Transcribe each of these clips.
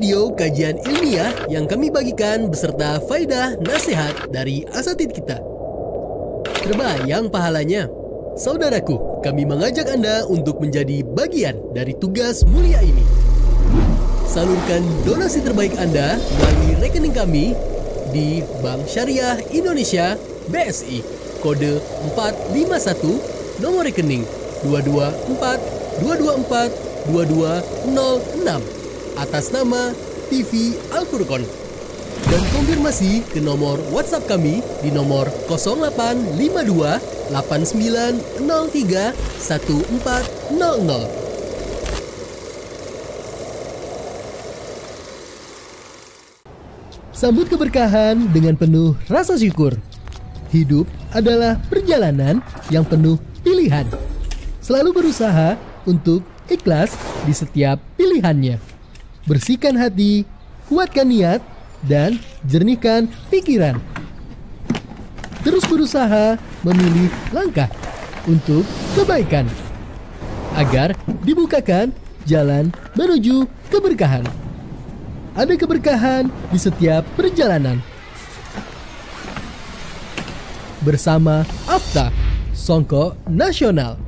Video kajian ilmiah yang kami bagikan beserta faedah nasihat dari asatidz kita. Terbayang pahalanya? Saudaraku, kami mengajak Anda untuk menjadi bagian dari tugas mulia ini. Salurkan donasi terbaik Anda melalui rekening kami di Bank Syariah Indonesia BSI, kode 451, nomor rekening 224-224-2206 atas nama TV Al Furqon, dan konfirmasi ke nomor WhatsApp kami di nomor 0852 8903 1400. Sambut keberkahan dengan penuh rasa syukur. Hidup adalah perjalanan yang penuh pilihan. Selalu berusaha untuk ikhlas di setiap pilihannya. Bersihkan hati, kuatkan niat, dan jernihkan pikiran. Terus berusaha memilih langkah untuk kebaikan, agar dibukakan jalan menuju keberkahan. Ada keberkahan di setiap perjalanan. Bersama Afta, Songko Nasional.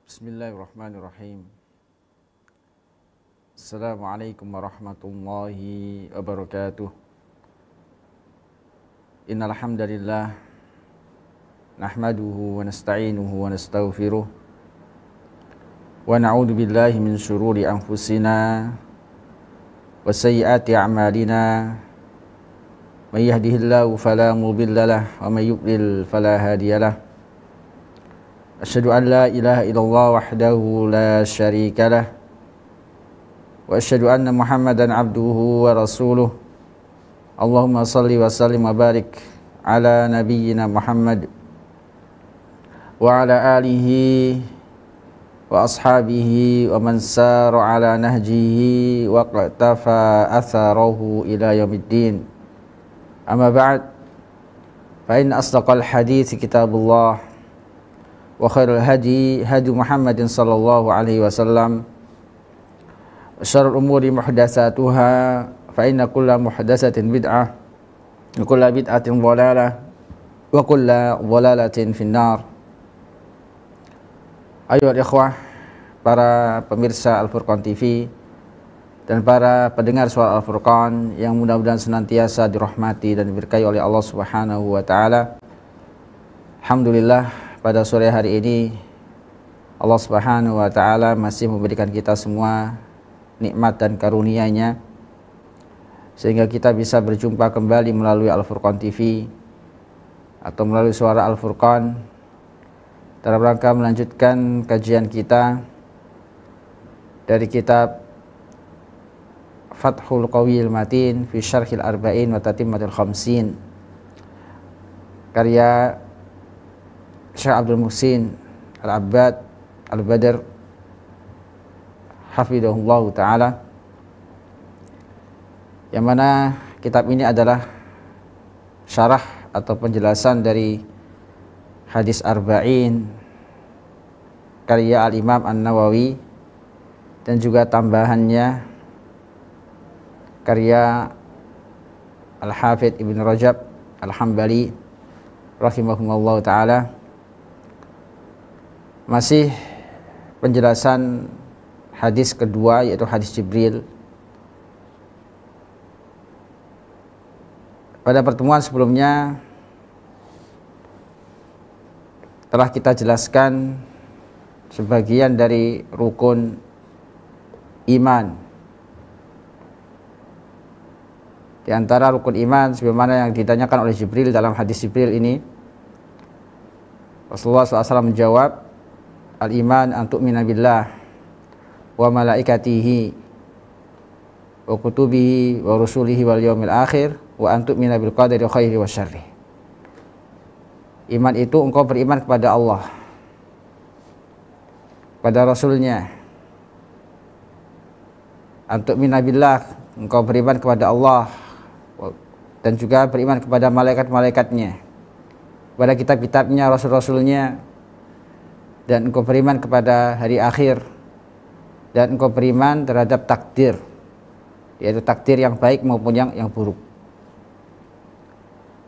Bismillahirrahmanirrahim. Assalamualaikum warahmatullahi wabarakatuh. Innal hamdalillah nahmaduhu wa nasta'inuhu wa nastaghfiruh wa na'udzu billahi min syururi anfusina wa sayyiati a'malina. May yahdihillahu fala mudhillalah wa may yudlil fala hadiyalah. Asyhadu an la ilaha illallah wahdahu la syarika lah wa asyhadu anna Muhammadan abduhu wa rasuluh. Allahumma salli wa sallim wa barik ala nabiyyina Muhammad wa ala alihi wa ashabihi wa man sara ala nahjihi wa qatafa atharahu ila yaumiddin. Amma ba'd, fa in asdaqal hadits kitabullah wa khairul hadi hadi Muhammadin sallallahu alaihi wasallam, wa syarrul umuri muhdatsatuha, fa inna kulla muhdatsatin bid'ah wa kulla bid'atin dhalalah wa kulla dhalalatin finnar. Ayo ikhwah, para pemirsa Al Furqon TV dan para pendengar suara Al Furqon yang mudah-mudahan senantiasa dirahmati dan diberkahi oleh Allah Subhanahu wa taala. Alhamdulillah, pada sore hari ini Allah Subhanahu wa taala masih memberikan kita semua nikmat dan karunia-Nya sehingga kita bisa berjumpa kembali melalui Al Furqon TV atau melalui suara Al Furqon dalam rangka melanjutkan kajian kita dari kitab Fathul Qawiyil Matin fi Syarhil Arba'in wa Tatimmatil Khamsin karya Syekh Abdul Muhsin Al-Abbad Al-Badr hafidhahullah ta'ala, yang mana kitab ini adalah syarah atau penjelasan dari hadis Arba'in karya Al-Imam An-Nawawi dan juga tambahannya karya Al-Hafidh Ibn Rajab Al-Hambali rahimahumullah ta'ala. Masih penjelasan hadis kedua, yaitu hadis Jibril. Pada pertemuan sebelumnya telah kita jelaskan sebagian dari rukun iman. Di antara rukun iman sebagaimana yang ditanyakan oleh Jibril dalam hadis Jibril ini, Rasulullah SAW menjawab, al-iman an tu'mina billah wa malaikatihi wa kutubihi wa rusulihi wal yaumil akhir wa an tu'mina bil qadari khairi wa syarri. Iman itu engkau beriman kepada Allah, kepada Rasulnya. An tu'mina billah, engkau beriman kepada Allah dan juga beriman kepada malaikat-malaikatnya, kepada kitab-kitabnya, rasul-rasulnya, dan engkau beriman kepada hari akhir, dan engkau beriman terhadap takdir, yaitu takdir yang baik maupun yang buruk.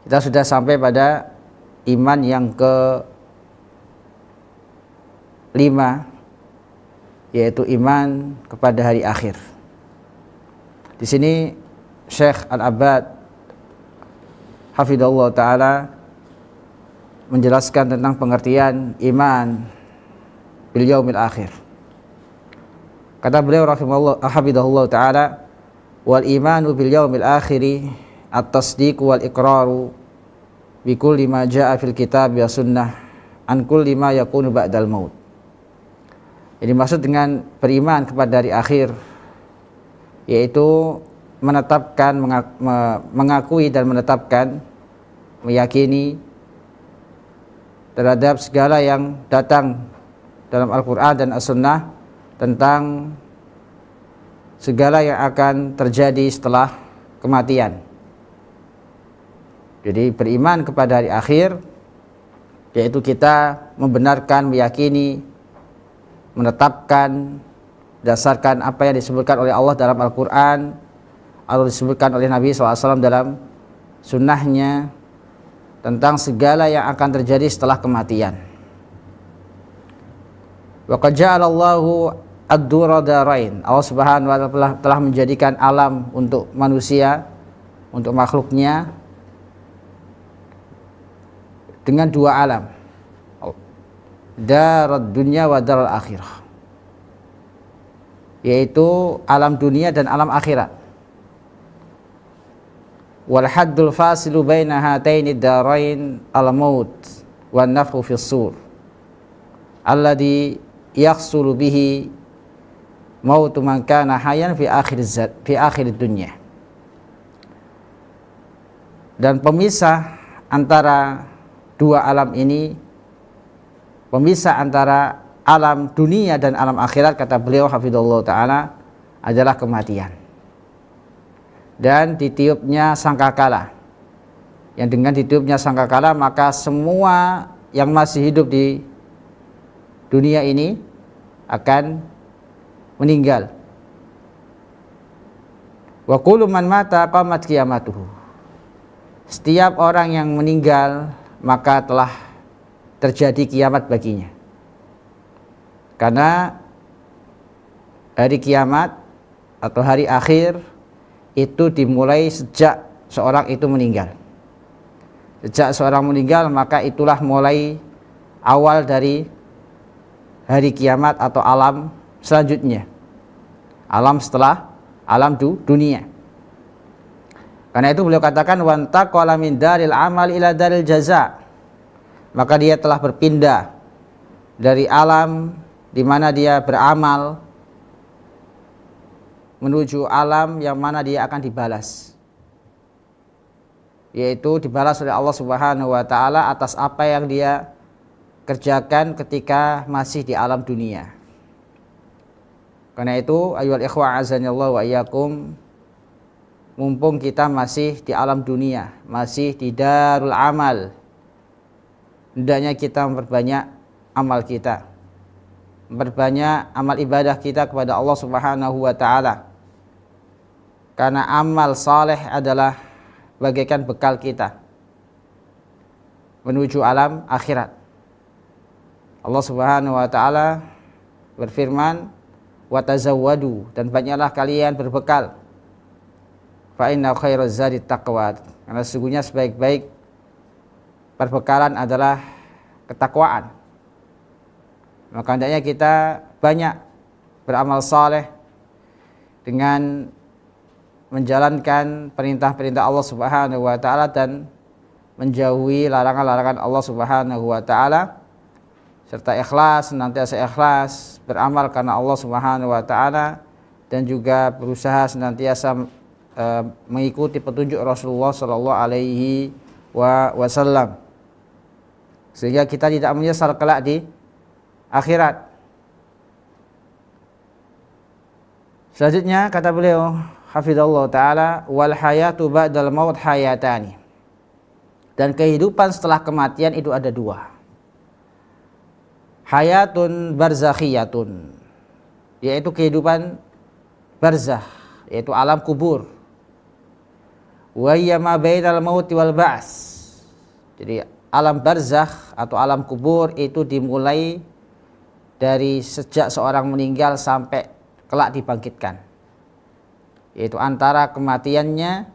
Kita sudah sampai pada iman yang ke-5, yaitu iman kepada hari akhir. Di sini Syekh Al-Abbad hafidhahullah ta'ala menjelaskan tentang pengertian iman bil yaumil akhir. Kata beliau rahimahullah hafidhahullah ta'ala, wal imanu bil yaumil akhiri at-tasdiq wal iqraru bi kulli ma jaa fil kitab wa sunnah an kulli ma yakunu ba'dal maut. Jadi maksud dengan beriman kepada hari akhir yaitu menetapkan, mengakui dan menetapkan, meyakini terhadap segala yang datang dalam Al-Quran dan As-Sunnah tentang segala yang akan terjadi setelah kematian. Jadi beriman kepada hari akhir yaitu kita membenarkan, meyakini, menetapkan dasarkan apa yang disebutkan oleh Allah dalam Al-Quran atau disebutkan oleh Nabi SAW dalam sunnahnya tentang segala yang akan terjadi setelah kematian. Wa qad ja'alallahu ad-duradarain, Allah Subhanahu wa ta'ala telah menjadikan alam untuk manusia, untuk makhluknya dengan dua alam, darad dunya wa daral akhirah, yaitu alam dunia dan alam akhirat. Wal haddul fasilu baina hataini darain al-maut wan nafkhu fis sur alladhi yahsulu bihi mautu man kana hayyan fi akhir dunya. Dan pemisah antara dua alam ini, pemisah antara alam dunia dan alam akhirat, kata beliau hafidhahullah ta'ala, adalah kematian dan ditiupnya sangkakala. Yang dengan ditiupnya sangkakala maka semua yang masih hidup di dunia ini akan meninggal. Wa kullu man mata qamat qiyamatuhu, setiap orang yang meninggal maka telah terjadi kiamat baginya. Karena hari kiamat atau hari akhir itu dimulai sejak seorang itu meninggal. Sejak seorang meninggal maka itulah mulai awal dari hari kiamat atau alam selanjutnya, alam setelah alam dunia. Karena itu beliau katakan wantaqala min daril amal ila daril jaza, maka dia telah berpindah dari alam di mana dia beramal menuju alam yang mana dia akan dibalas, yaitu dibalas oleh Allah Subhanahu wa ta'ala atas apa yang dia kerjakan ketika masih di alam dunia. Karena itu ayyuhal ikhwa azanillahu wa iyyakum, mumpung kita masih di alam dunia, masih di darul amal, hendaknya kita memperbanyak amal kita, memperbanyak amal ibadah kita kepada Allah Subhanahu wa ta'ala. Karena amal saleh adalah bagaikan bekal kita menuju alam akhirat. Allah Subhanahu wa ta'ala berfirman, wa tazawwadu, dan banyaklah kalian berbekal, fa inna khairaz zadi taqwa, karena sesungguhnya sebaik-baik perbekalan adalah ketakwaan. Maka hendaknya kita banyak beramal saleh dengan menjalankan perintah-perintah Allah Subhanahu wa ta'ala dan menjauhi larangan-larangan Allah Subhanahu wa ta'ala, serta ikhlas, senantiasa ikhlas beramal karena Allah Subhanahu wa ta'ala dan juga berusaha senantiasa mengikuti petunjuk Rasulullah Sallallahu Alaihi Wasallam, sehingga kita tidak menyesal kelak di akhirat. Selanjutnya kata beliau hafizallahu taala, wal hayatu ba'dal maut hayatani, dan kehidupan setelah kematian itu ada dua. Hayatun barzakhiyatun, yaitu kehidupan barzakh, yaitu alam kubur. Wa hiya ma bainal mauti wal ba's. Jadi alam barzakh atau alam kubur itu dimulai dari sejak seorang meninggal sampai kelak dibangkitkan, yaitu antara kematiannya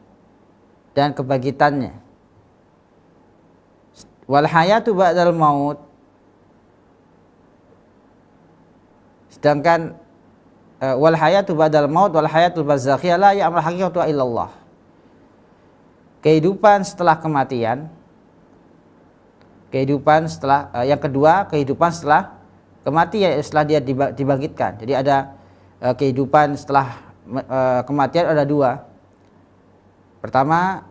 dan kebangkitannya. Wal hayatu ba'dal maut, sedangkan wal hayatu ba'dal maut wal hayatul barzakhiyah la ya'mal haqiqatu illallah. Kehidupan setelah kematian, kehidupan setelah yang kedua, kehidupan setelah kematian, setelah dia dibangkitkan. Jadi ada kehidupan setelah kematian ada dua. Pertama,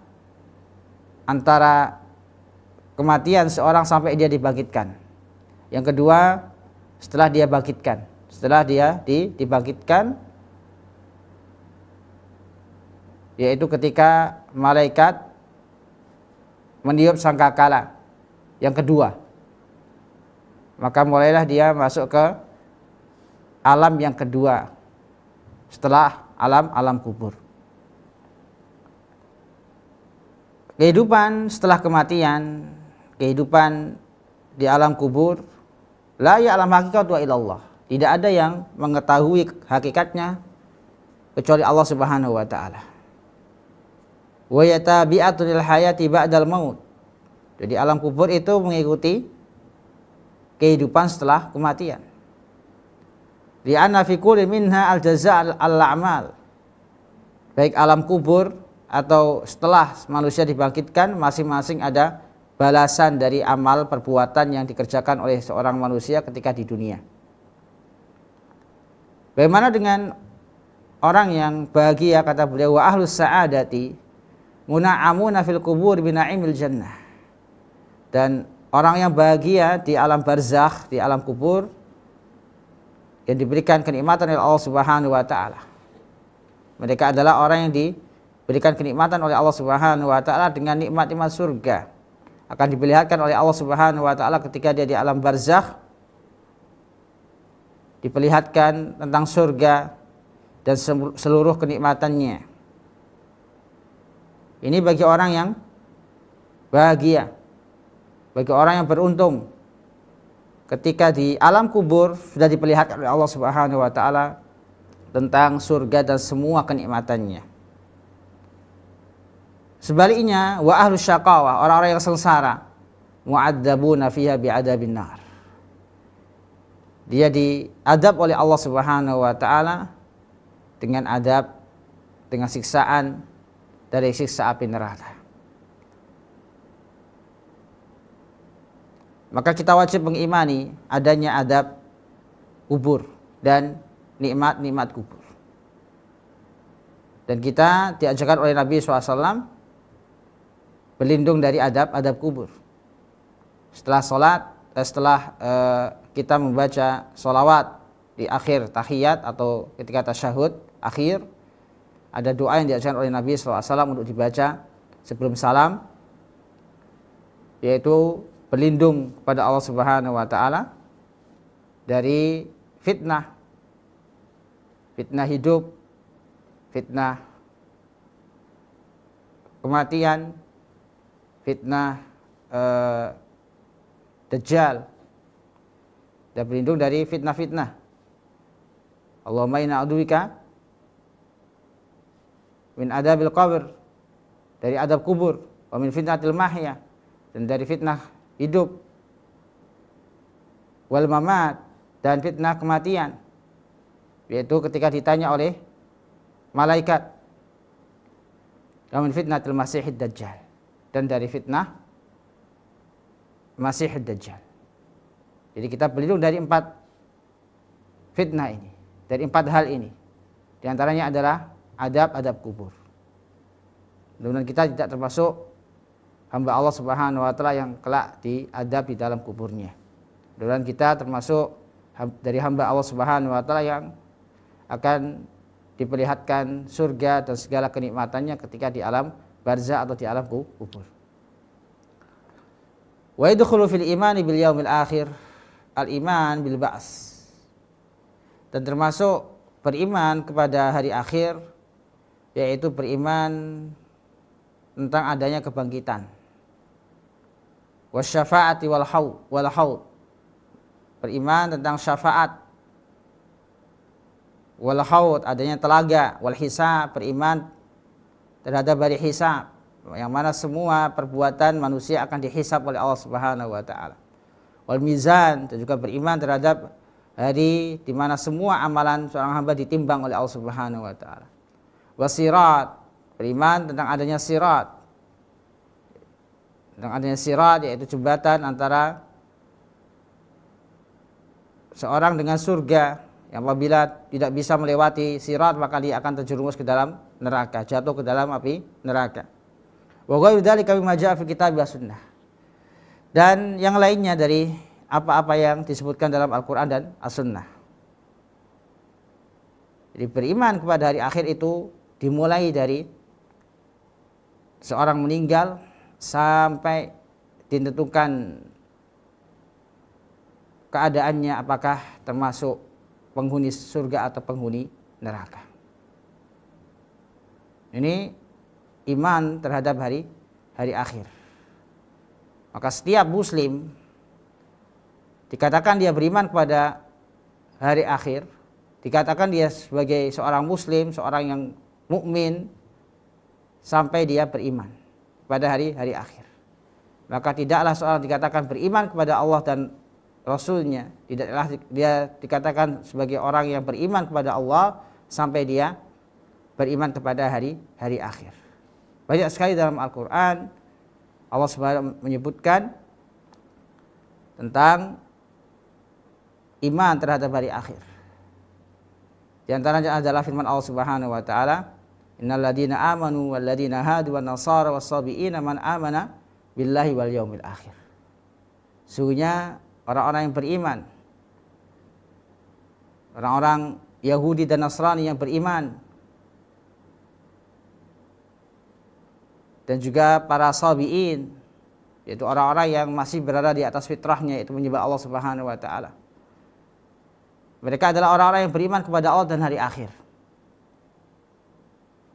antara kematian seorang sampai dia dibangkitkan. Yang kedua, setelah dia bangkitkan. Setelah dia dibangkitkan, yaitu ketika malaikat meniup sangkakala yang kedua, maka mulailah dia masuk ke alam yang kedua setelah alam kubur. Kehidupan setelah kematian, kehidupan di alam kubur, la ya'lam haqiqatu illallah, tidak ada yang mengetahui hakikatnya kecuali Allah Subhanahu wa taala. Wa yatabi'atun lil hayati ba'dal maut. Jadi alam kubur itu mengikuti kehidupan setelah kematian. Li'anna fi kulli minha al-jazaa' al-a'mal. Baik alam kubur atau setelah manusia dibangkitkan, masing-masing ada balasan dari amal perbuatan yang dikerjakan oleh seorang manusia ketika di dunia. Bagaimana dengan orang yang bahagia, kata beliau, wa ahlus sa'adati muna'amuna fil kubur bina'imil jannah. Dan orang yang bahagia di alam barzakh, di alam kubur, yang diberikan kenikmatan oleh Allah Subhanahu wa taala. Mereka adalah orang yang diberikan kenikmatan oleh Allah Subhanahu wa taala dengan nikmat-nikmat surga. Akan diperlihatkan oleh Allah Subhanahu wa taala ketika dia di alam barzakh, diperlihatkan tentang surga dan seluruh kenikmatannya. Ini bagi orang yang bahagia, bagi orang yang beruntung. Ketika di alam kubur sudah diperlihatkan oleh Allah Subhanahu wa taala tentang surga dan semua kenikmatannya. Sebaliknya, wa ahlus syaqawah, orang-orang yang sengsara, mu'adzabuna fiha bi'adzabin nar. Dia diadab oleh Allah Subhanahu wa taala dengan adab, dengan siksaan dari siksa api neraka. Maka kita wajib mengimani adanya adab kubur dan nikmat-nikmat kubur. Dan kita diajarkan oleh Nabi SAW berlindung dari adab-adab kubur. Setelah sholat, kita membaca sholawat di akhir tahiyat atau ketika tasyahud akhir, ada doa yang diajarkan oleh Nabi SAW untuk dibaca sebelum salam, yaitu berlindung kepada Allah Subhanahu wa taala dari fitnah hidup, fitnah kematian, fitnah Dajjal, dan berlindung dari fitnah-fitnah. Allahumma inna a'udzubika min adabil qabr, dari adab kubur, wa min fitnatil mahya, dan dari fitnah hidup, wal mamat, dan fitnah kematian, yaitu ketika ditanya oleh malaikat, wa min fitnatil masihid dajjal, dan dari fitnah masihid dajjal. Jadi kita berlindung dari 4 fitnah ini, dari 4 hal ini. Di antaranya adalah adab-adab kubur. Mudah-mudahan kita tidak termasuk hamba Allah Subhanahu wa taala yang kelak diadab di dalam kuburnya. Mudah-mudahan kita termasuk dari hamba Allah Subhanahu wa taala yang akan diperlihatkan surga dan segala kenikmatannya ketika di alam barzakh atau di alam kubur. Wa yadkhulu fil imani bil yaumil akhir al-iman bil ba's. Dan termasuk beriman kepada hari akhir, yaitu beriman tentang adanya kebangkitan. Wasyafaati wal haud. Beriman tentang syafaat. Wal haud, adanya telaga. Wal hisab, beriman terhadap hari hisab, yang mana semua perbuatan manusia akan dihisab oleh Allah Subhanahu wa taala. Wal mizan, dan juga beriman terhadap hari di mana semua amalan seorang hamba ditimbang oleh Allah Subhanahu wa taala. Wasirat, beriman tentang adanya sirat. Tentang adanya sirat, yaitu jembatan antara seorang dengan surga, yang apabila tidak bisa melewati sirat maka dia akan terjerumus ke dalam neraka, jatuh ke dalam api neraka. Wa ghairu dzalika mimma jaa'a fi kitab wa sunnah. Dan yang lainnya dari apa-apa yang disebutkan dalam Al-Quran dan As-Sunnah. Jadi beriman kepada hari akhir itu dimulai dari seorang meninggal sampai ditentukan keadaannya apakah termasuk penghuni surga atau penghuni neraka. Ini iman terhadap hari akhir. Maka setiap muslim dikatakan dia beriman kepada hari akhir, dikatakan dia sebagai seorang muslim, seorang yang mukmin sampai dia beriman pada hari akhir. Maka tidaklah seorang dikatakan beriman kepada Allah dan Rasulnya, tidaklah dia dikatakan sebagai orang yang beriman kepada Allah sampai dia beriman kepada hari akhir. Banyak sekali dalam Al-Quran Allah SWT menyebutkan tentang iman terhadap hari akhir. Di antaranya adalah firman Allah Subhanahu wa taala, "Innal ladzina amanu wal ladzina hadu wan nasara was-sabiina man amana billahi wal yaumil akhir." Sungguhnya orang-orang yang beriman, orang-orang Yahudi dan Nasrani yang beriman, dan juga para sabiin, yaitu orang-orang yang masih berada di atas fitrahnya, yaitu menyembah Allah Subhanahu wa taala. Mereka adalah orang-orang yang beriman kepada Allah dan hari akhir.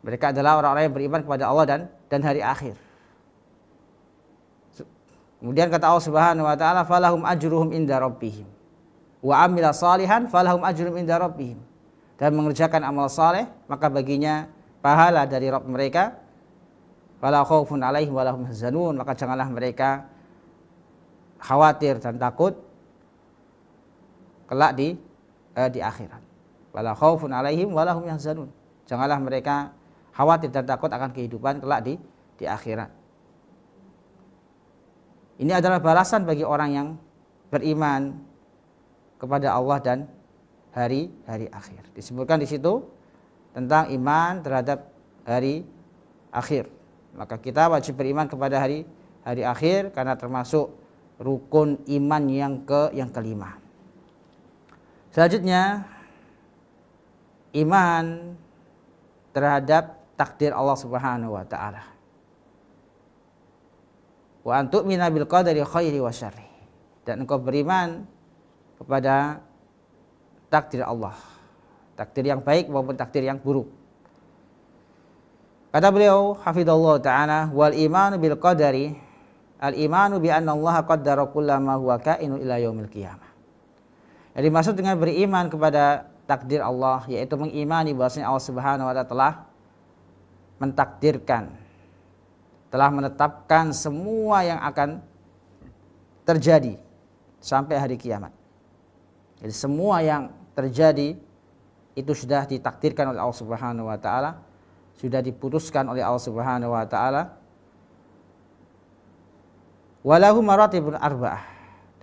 Mereka adalah orang-orang yang beriman kepada Allah dan hari akhir. Kemudian kata Allah Subhanahu wa taala, "Falahum ajruhum inda rabbihim wa amila salihan falahum ajruhum inda rabbihim." Dan mengerjakan amal saleh, maka baginya pahala dari Rabb mereka. Fala khaufun 'alaihim wa lahum yahzanun, maka janganlah mereka khawatir dan takut kelak di akhirat. Wala khaufun 'alaihim wa lahum yahzanun. Janganlah mereka khawatir dan takut akan kehidupan kelak di akhirat. Ini adalah balasan bagi orang yang beriman kepada Allah dan hari akhir. Disebutkan di situ tentang iman terhadap hari akhir. Maka kita wajib beriman kepada hari akhir karena termasuk rukun iman yang kelima. Selanjutnya, iman terhadap takdir Allah Subhanahu wa taala. Wa antu'mina bil qadari khairi wa syarri. Dan engkau beriman kepada takdir Allah, takdir yang baik maupun takdir yang buruk. Kata beliau hafizallahu ta'ala, wal imanu bil qadari al imanu bi anna Allah qaddara kullama huwa kainu ila yaumil qiyamah. Yang dimaksud dengan beriman kepada takdir Allah yaitu mengimani bahwasanya Allah Subhanahu wa taala telah mentakdirkan, telah menetapkan semua yang akan terjadi sampai hari kiamat. Jadi semua yang terjadi itu sudah ditakdirkan oleh Allah Subhanahu wa taala, sudah diputuskan oleh Allah Subhanahu wa taala. Walahu maratibun arba'ah,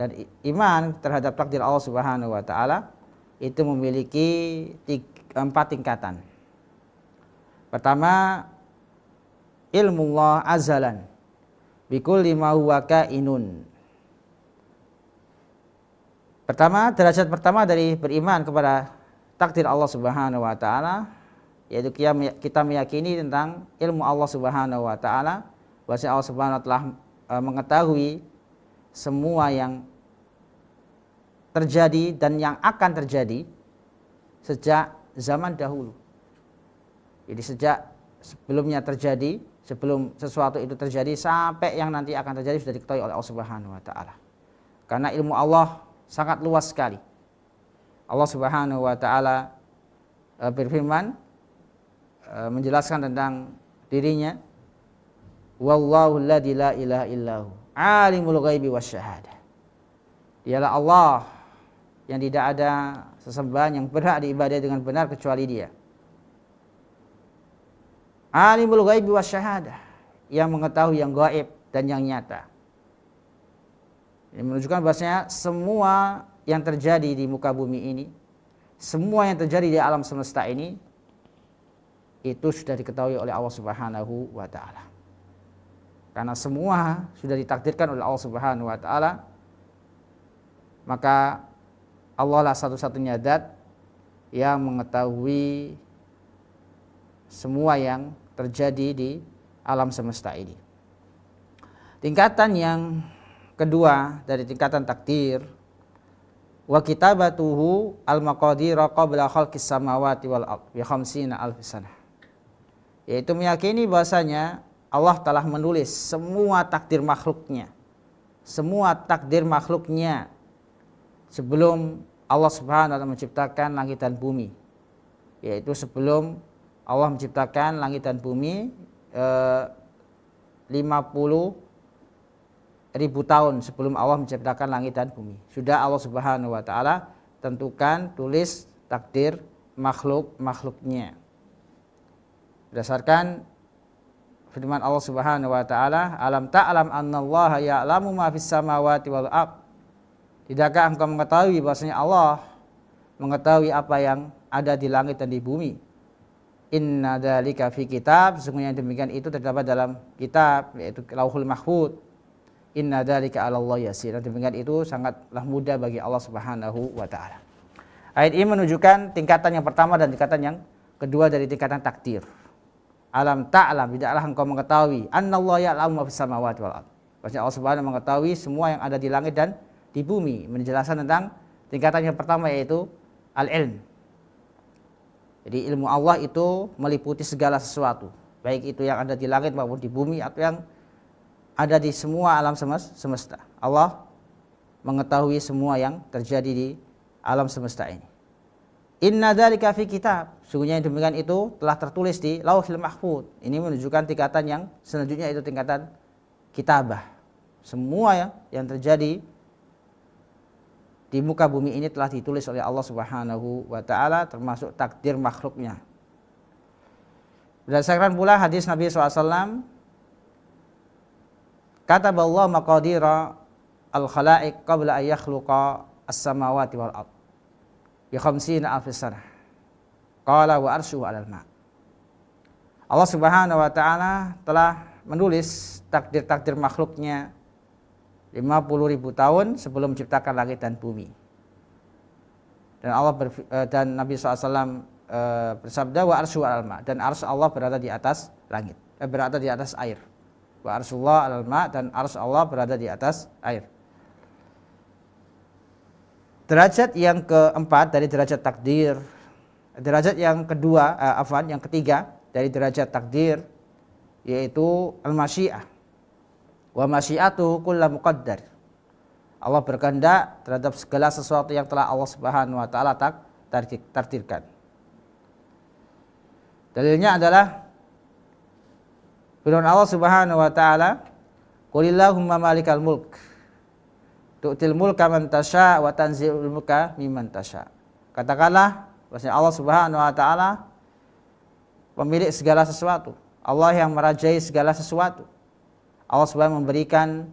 dan iman terhadap takdir Allah Subhanahu wa taala itu memiliki 4 tingkatan. Pertama, ilmu Allah azalan bikulli ma huwa kainun. Pertama, derajat pertama dari beriman kepada takdir Allah Subhanahu wa taala, yaitu kita meyakini tentang ilmu Allah Subhanahu wa taala, bahwa Allah Subhanahu wa taala mengetahui semua yang terjadi dan yang akan terjadi sejak zaman dahulu. Jadi sejak sebelumnya terjadi, sebelum sesuatu itu terjadi sampai yang nanti akan terjadi sudah diketahui oleh Allah Subhanahu wa taala. Karena ilmu Allah sangat luas sekali. Allah Subhanahu wa taala berfirman menjelaskan tentang dirinya, wallahu alladzi la ilaha illahu alimul ghaibi wasyahadah. Dialah Allah yang tidak ada sesembahan yang berhak diibadai dengan benar kecuali Dia. Alimul ghaibi wasyahadah, yang mengetahui yang gaib dan yang nyata. Ini menunjukkan bahwasanya semua yang terjadi di muka bumi ini, semua yang terjadi di alam semesta ini, itu sudah diketahui oleh Allah Subhanahu wa taala. Karena semua sudah ditakdirkan oleh Allah Subhanahu wa taala, maka Allah lah satu-satunya zat yang mengetahui semua yang terjadi di alam semesta ini. Tingkatan yang kedua dari tingkatan takdir, wa kitabatuhu al-maqadir qabla khalqis samawati wal ardh bi 50 alf sanah. Yaitu meyakini bahwasanya Allah telah menulis semua takdir makhluknya. Semua takdir makhluknya sebelum Allah Subhanahu wa taala menciptakan langit dan bumi. Yaitu sebelum Allah menciptakan langit dan bumi 50.000 tahun sebelum Allah menciptakan langit dan bumi. Sudah Allah Subhanahu wa taala tentukan, tulis takdir makhluknya. Berdasarkan firman Allah Subhanahu wa taala, alam ta'lam annallaha ya'lamu ma fis samawati wal ardh. Tidakkah engkau mengetahui bahwasanya Allah mengetahui apa yang ada di langit dan di bumi? Inna dzalika fi kitab, sesungguhnya demikian itu terdapat dalam kitab, yaitu Lauhul Mahfuz. Inna dzalika 'ala Allah yasir. Demikian itu sangatlah mudah bagi Allah Subhanahu wa taala. Ayat ini menunjukkan tingkatan yang pertama dan tingkatan yang kedua dari tingkatan takdir. Alam ta'lam, tidaklah engkau mengetahui annallaha ya'lamu ma fis samawati wal ardh. Bahwa Allah Subhanahu mengetahui semua yang ada di langit dan di bumi. Menjelaskan tentang tingkatan yang pertama yaitu al-ilm. Jadi ilmu Allah itu meliputi segala sesuatu, baik itu yang ada di langit maupun di bumi atau yang ada di semua alam semesta. Allah mengetahui semua yang terjadi di alam semesta ini. Inna dzalika fi kitab, sungguhnya yang demikian itu telah tertulis di Lauhul Mahfuz. Ini menunjukkan tingkatan yang selanjutnya, itu tingkatan kitabah. Semua yang terjadi di muka bumi ini telah ditulis oleh Allah Subhanahu wa taala, termasuk takdir makhluknya. Berdasarkan pula hadis Nabi SAW, kataballahu maqadira al-khalaiq qabla an yakhluqa as-samawati wal ardh bi 50 alf sanah. Qala wa arshuhu 'alal ma'. Allah Subhanahu wa taala telah menulis takdir-takdir makhluknya 50.000 tahun sebelum menciptakan langit dan bumi. Dan Nabi SAW bersabda, wa arsyu alal ma', dan arsy Allah berada di atas langit, berada di atas air. Wa arsyullah alal ma', dan arsy Allah berada di atas air. Derajat yang keempat dari derajat takdir, derajat yang kedua, yang ketiga dari derajat takdir, yaitu al-masyiah. Wa masyiatu kullu muqaddar. Allah berkehendak terhadap segala sesuatu yang telah Allah Subhanahu wa taala takdirkan. Dalilnya adalah firman Allah Subhanahu wa taala, qulillahumma malikal mulk tu'til mulka man tasya wa tanzi'ul mulka mimman tasya. Katakanlah bahwasanya Allah Subhanahu wa taala pemilik segala sesuatu, Allah yang merajai segala sesuatu. Allah Subhanahu memberikan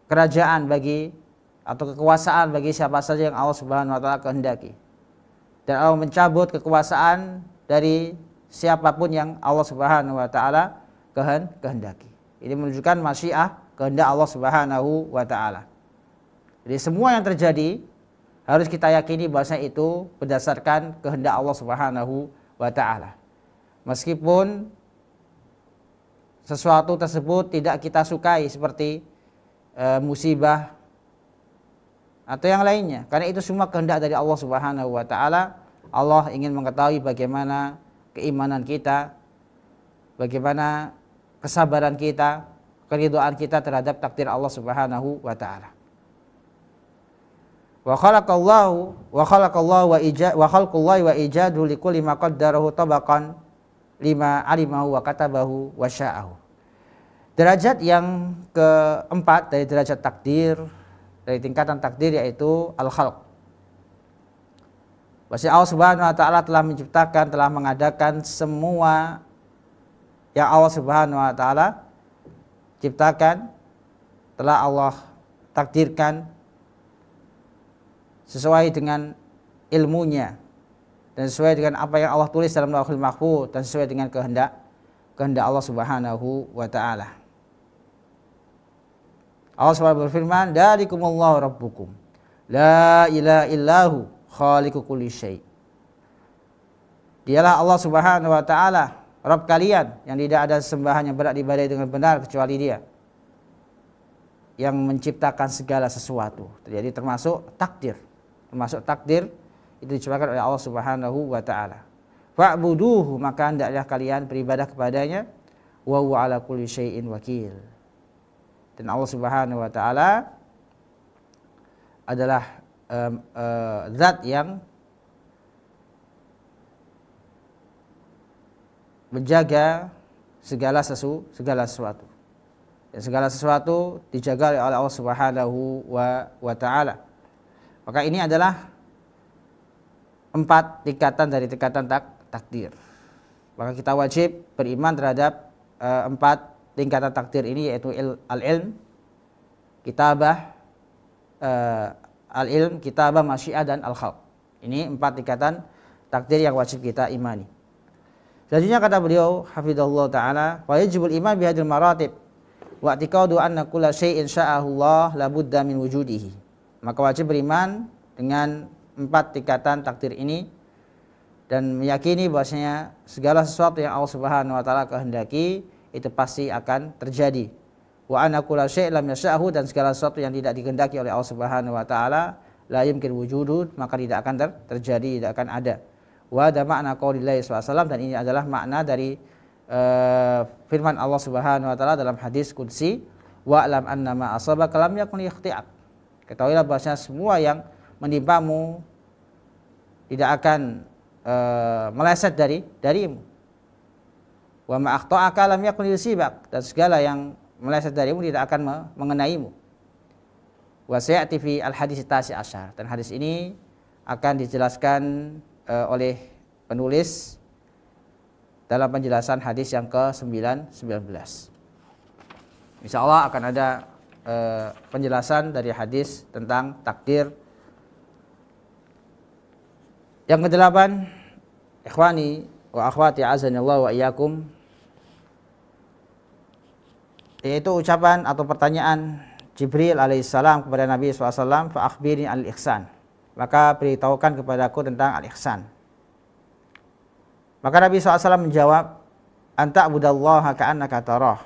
kerajaan bagi atau kekuasaan bagi siapa saja yang Allah Subhanahu wa taala kehendaki. Dan Allah mencabut kekuasaan dari siapapun yang Allah Subhanahu wa taala kehendaki. Ini menunjukkan masyiah, kehendak Allah Subhanahu wa taala. Jadi semua yang terjadi harus kita yakini bahwasanya itu berdasarkan kehendak Allah Subhanahu wa taala. Meskipun sesuatu tersebut tidak kita sukai seperti musibah atau yang lainnya, karena itu semua kehendak dari Allah Subhanahu wa taala. Allah ingin mengetahui bagaimana keimanan kita, bagaimana kesabaran kita, keridhaan kita terhadap takdir Allah Subhanahu wa taala. Wa khalaqallahu wa khalqullahi wa ijadu likulli ma qaddarahu tabaqan lima alimahu wa katabahu wa sya'ahu. Derajat yang keempat dari derajat takdir, dari tingkatan takdir, yaitu al-khalq. Bahwasanya Allah Subhanahu wa taala telah menciptakan, telah mengadakan semua yang Allah Subhanahu wa taala ciptakan, telah Allah takdirkan sesuai dengan ilmunya dan sesuai dengan apa yang Allah tulis dalam Lauhul Mahfuz dan sesuai dengan kehendak Allah Subhanahu wa taala. Allah Subhanahu berfirman, "Dzalikumullahu rabbukum la ilaha illahu khaliqu kulli syai." Dialah Allah Subhanahu wa taala, Rabb kalian, yang tidak ada sembahan yang berhak diibadahi dengan benar kecuali Dia, yang menciptakan segala sesuatu. Jadi termasuk takdir. Termasuk takdir itu diciptakan oleh Allah Subhanahu wa taala. Fa'buduhu, maka hendaklah kalian beribadah kepadanya, wa huwa ala kulli syai'in wakil. Dan Allah Subhanahu wa taala adalah zat yang menjaga segala sesuatu. Dan segala sesuatu dijaga oleh Allah Subhanahu wa taala. Maka ini adalah 4 tingkatan dari tingkatan takdir. Maka kita wajib beriman terhadap 4 tingkatan takdir ini, yaitu al-ilm, kitabah, masyiah, dan al-khalq. Ini 4 tingkatan takdir yang wajib kita imani. Selanjutnya kata beliau hafizahullah taala, wa yajibul iman bihadil maratib wa i'tiqadu anna kulla syai'in sya'ahu Allah la budda min wujudihi. Maka wajib beriman dengan 4 tingkatan takdir ini dan meyakini bahwasanya segala sesuatu yang Allah Subhanahu wa taala kehendaki itu pasti akan terjadi. Wa anna kulla syai'in lam yasha'hu, dan segala sesuatu yang tidak dikehendaki oleh Allah Subhanahu wa taala la yumkin wujudu, maka tidak akan terjadi, tidak akan ada. Wa ada makna qaulillahi sallallahu alaihi wasallam, dan ini adalah makna dari firman Allah Subhanahu wa taala dalam hadis qudsi, wa alam annama asabaka lam yakun yakhti'ak. Ketahuilah bahwasanya semua yang menimpamu tidak akan meleset darimu. Wa ma akhta'aka lam yakun yusibak, dan segala yang meleset darimu tidak akan mengenaimu. Wa sayati fi al-hadis tasi asyar, dan hadis ini akan dijelaskan oleh penulis dalam penjelasan hadis yang ke-19. Insyaallah akan ada penjelasan dari hadis tentang takdir. Yang ke-8, ikhwani wa akhwati azanillahu wa iyyakum, yaitu ucapan atau pertanyaan Jibril alaihissalam kepada Nabi SAW, fa akhbirni al-ihsan, maka beritahukan kepadaku tentang al-ihsan. Maka Nabi SAW menjawab, anta abudallaha ka'annaka tarah,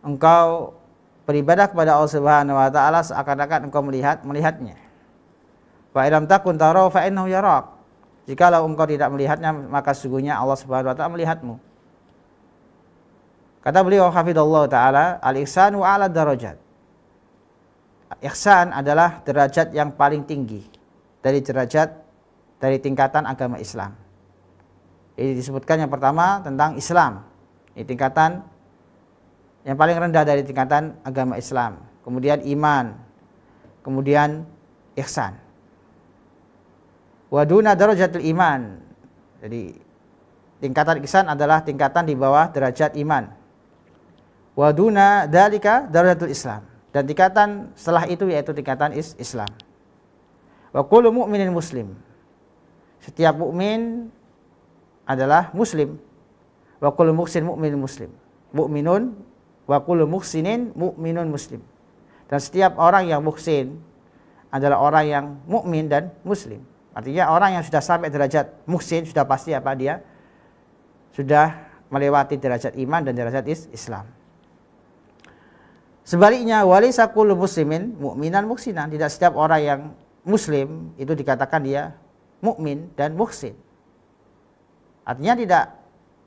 engkau beribadah kepada Allah Subhanahu wa taala seakan-akan engkau melihatnya. Fa ilam takun tarahu fa innahu yarak, jikalau engkau tidak melihatnya maka sesungguhnya Allah Subhanahu wa taala melihatmu. Kata beliau hafizallahu taala, al-ihsanu a'la darajat. Ihsan adalah derajat yang paling tinggi dari tingkatan agama Islam. Ini disebutkan yang pertama tentang Islam. Ini tingkatan yang paling rendah dari tingkatan agama Islam. Kemudian iman, kemudian ihsan. Wa duna darajatil iman. Jadi tingkatan ihsan adalah tingkatan di bawah derajat iman. Wa duna dzalika darajatul Islam. Dan tingkatan setelah itu yaitu tingkatan Islam. Wa kullu mu'minin muslim. Setiap mukmin adalah muslim. Wa kullu muhsin mu'minun muslim. Mu'minun wa kullu muhsinin mu'minun muslim. Dan setiap orang yang muhsin adalah orang yang mukmin dan muslim. Artinya orang yang sudah sampai derajat muhsin sudah pasti apa dia? Sudah melewati derajat iman dan derajat Islam. Sebaliknya, walaysa kullu muslimin mu'minan muhsinan. Tidak setiap orang yang muslim itu dikatakan dia mukmin dan muhsin. Artinya tidak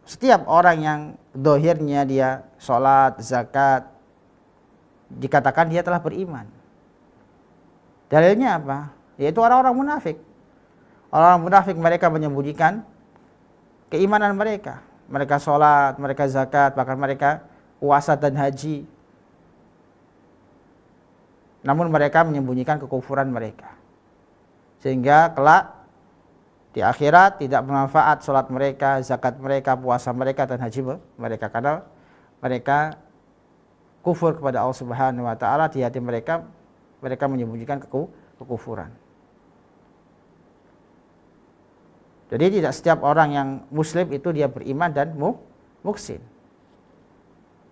setiap orang yang dohirnya dia sholat, zakat, dikatakan dia telah beriman. Dalilnya apa? Yaitu orang-orang munafik. Orang-orang munafik mereka menyembunyikan keimanan mereka. Mereka sholat, mereka zakat, bahkan mereka puasa dan haji. Namun mereka menyembunyikan kekufuran mereka. Sehingga kelak di akhirat tidak bermanfaat sholat mereka, zakat mereka, puasa mereka, dan haji mereka. Karena mereka kufur kepada Allah Subhanahu wa ta'ala. Di hati mereka, mereka menyembunyikan kekufuran. Jadi tidak setiap orang yang muslim itu dia beriman dan muhsin.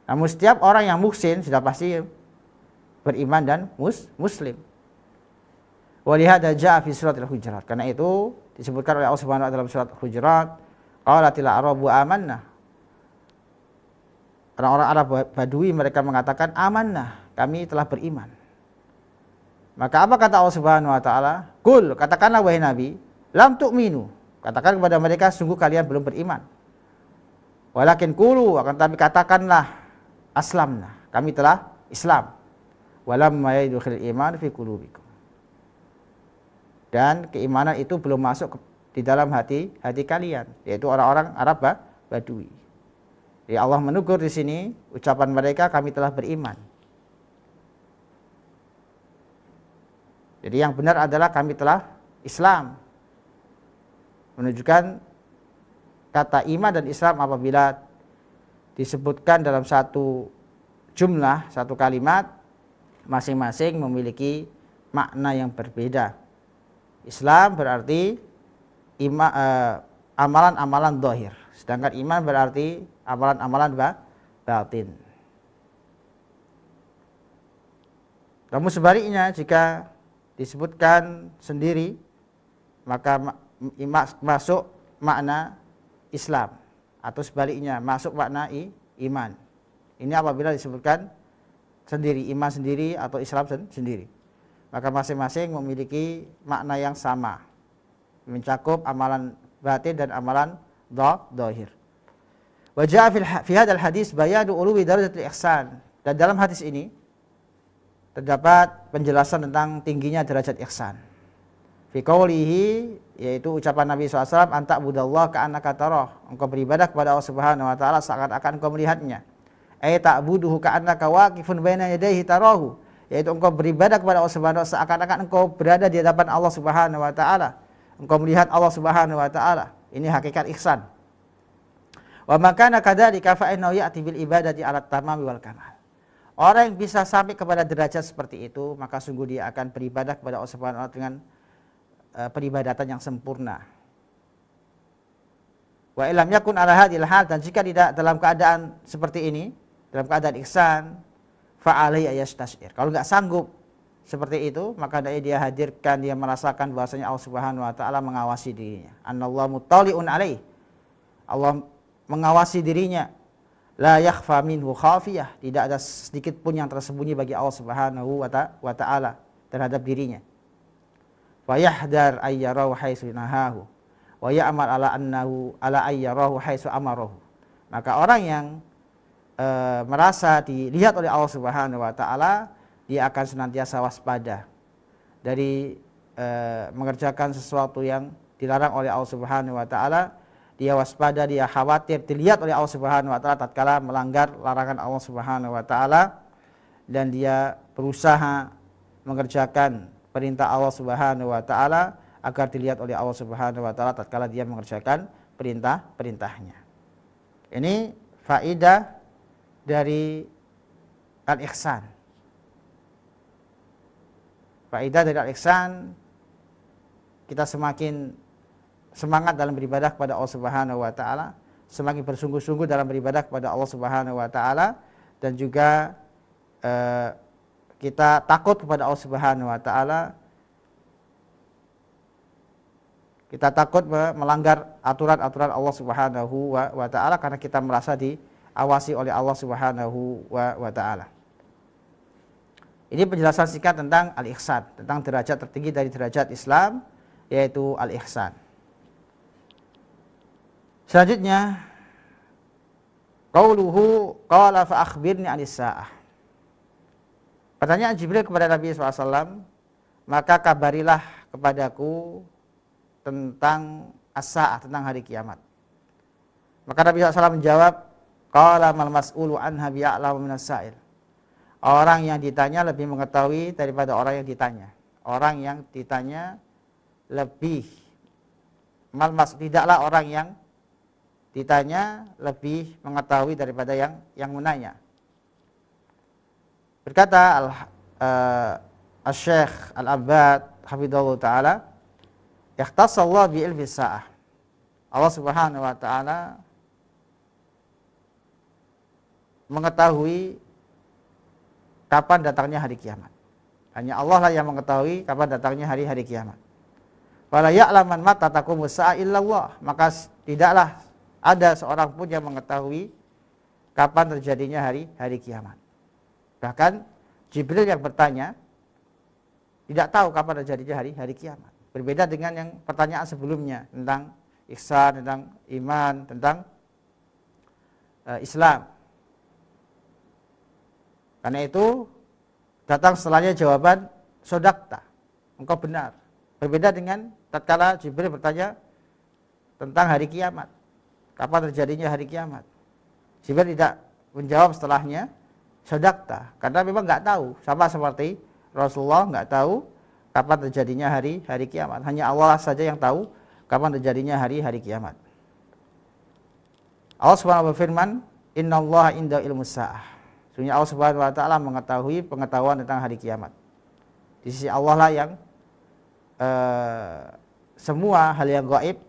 Namun setiap orang yang muhsin sudah pasti beriman dan muslim. Walihada ja'a fi surat al-Hujurat. Karena itu disebutkan oleh Allah Subhanahu wa taala dalam surat Al-Hujurat, qalatil a'rabu amanna. Orang-orang Arab Badui mereka mengatakan amanna, kami telah beriman. Maka apa kata Allah Subhanahu wa taala? Qul, katakanlah wahai Nabi, lam tu'minu. Katakan kepada mereka sungguh kalian belum beriman. Walakin qulu, akan tapi katakanlah aslamna, kami telah Islam. Walamma yadkhulul iman fi qulubikum. Dan keimanan itu belum masuk di dalam hati kalian, yaitu orang-orang Arab Badui. Jadi Allah menegur di sini ucapan mereka, kami telah beriman. Jadi yang benar adalah kami telah Islam. Menunjukkan kata iman dan Islam apabila disebutkan dalam satu jumlah, satu kalimat, masing-masing memiliki makna yang berbeda. Islam berarti amalan-amalan zahir, sedangkan iman berarti amalan-amalan batin. Namun sebaliknya, jika disebutkan sendiri maka masuk makna Islam, atau sebaliknya masuk makna iman. Ini apabila disebutkan sendiri, iman sendiri atau Islam sendiri, maka masing-masing memiliki makna yang sama, mencakup amalan batin dan amalan zahir. Wa jaa fi hadzal hadis bayanu uluwi darajatil ihsan. Dan dalam hadis ini terdapat penjelasan tentang tingginya derajat ihsan. Fi qoulihi, yaitu ucapan Nabi SAW, anta budallah ka'annaka tarah. Engkau beribadah kepada Allah Subhanahu wa taala seakan-akan engkau melihatnya. Ay ta'buduhu ka'annaka waqifun baina yadayhi tarahu. Yaitu engkau beribadah kepada Allah Subhanahu wa taala seakan-akan engkau berada di hadapan Allah Subhanahu wa taala. Engkau melihat Allah Subhanahu wa taala. Ini hakikat ihsan. Wa makana kadzalika fa innahu ya'ti bil ibadati 'ala tamami wal kamal. Orang yang bisa sampai kepada derajat seperti itu, maka sungguh dia akan beribadah kepada Allah Subhanahu wa taala dengan peribadatan yang sempurna. Wa illam yakun 'ala hadhil hal, dan jika tidak dalam keadaan seperti ini, dalam keadaan ihsan, fa'alai ayastashir. Kalau enggak sanggup seperti itu, maka dia hadirkan, dia merasakan bahwasanya Allah Subhanahu wa taala mengawasi dirinya. Annallahu muttali'un alaih. Allah mengawasi dirinya. La yakhfa minhu khafiyah. Tidak ada sedikit pun yang tersembunyi bagi Allah Subhanahu wa taala terhadap dirinya. Wa yahdar ayyarahu haitsu nahahu wa ya'mal ala annahu ala ayyarahu haitsu amarahu. Maka orang yang merasa dilihat oleh Allah Subhanahu wa taala, dia akan senantiasa waspada dari mengerjakan sesuatu yang dilarang oleh Allah Subhanahu wa taala. Dia waspada, dia khawatir dilihat oleh Allah Subhanahu wa taala tatkala melanggar larangan Allah Subhanahu wa taala, dan dia berusaha mengerjakan perintah Allah Subhanahu wa taala agar dilihat oleh Allah Subhanahu wa taala tatkala dia mengerjakan perintah-perintahnya. Ini faedah dari al-ihsan. Faedah dari al-ihsan, kita semakin semangat dalam beribadah kepada Allah Subhanahu wa taala, semakin bersungguh-sungguh dalam beribadah kepada Allah Subhanahu wa taala, dan juga kita takut kepada Allah Subhanahu wa taala. Kita takut melanggar aturan-aturan Allah Subhanahu wa taala karena kita merasa diawasi oleh Allah Subhanahu wa taala. Ini penjelasan singkat tentang al-ihsan, tentang derajat tertinggi dari derajat Islam, yaitu al-ihsan. Selanjutnya, qauluhu qala fa akhbirni 'anis saah. Pertanyaan Jibril kepada Nabi SAW, maka kabarilah kepadaku tentang as-saah, tentang hari kiamat. Maka Nabi SAW menjawab, qala mal mas'ulu anha bi'a'lamu minas sa'il. Orang yang ditanya lebih mengetahui daripada orang yang ditanya. Orang yang ditanya lebih tidaklah orang yang ditanya lebih mengetahui daripada yang menanya. Berkata Al-Syekh Al-Abbad hafidhahullah ta'ala, ikhtassallahu bi ilmi sa'ah. Allah Subhanahu wa taala mengetahui kapan datangnya hari kiamat. Hanya Allah lah yang mengetahui kapan datangnya hari kiamat. Wala ya'laman mata taqumus sa'a illallah. Maka tidaklah ada seorang pun yang mengetahui kapan terjadinya hari kiamat. Bahkan Jibril yang bertanya tidak tahu kapan terjadinya hari kiamat. Berbeda dengan yang pertanyaan sebelumnya tentang ihsan, tentang iman, tentang Islam. Karena itu datang setelahnya jawaban sodakta, engkau benar. Berbeda dengan tatkala Jibril bertanya tentang hari kiamat, kapan terjadinya hari kiamat. Jibril tidak menjawab setelahnya sodakta, karena memang nggak tahu. Sama seperti Rasulullah nggak tahu kapan terjadinya hari kiamat. Hanya Allah saja yang tahu kapan terjadinya hari kiamat. Allah Subhanahu wa taala berfirman, innallaha indahu ilmus saah. Sesungguhnya Allah Subhanahu wa taala mengetahui pengetahuan tentang hari kiamat. Di sisi Allah lah yang semua hal yang gaib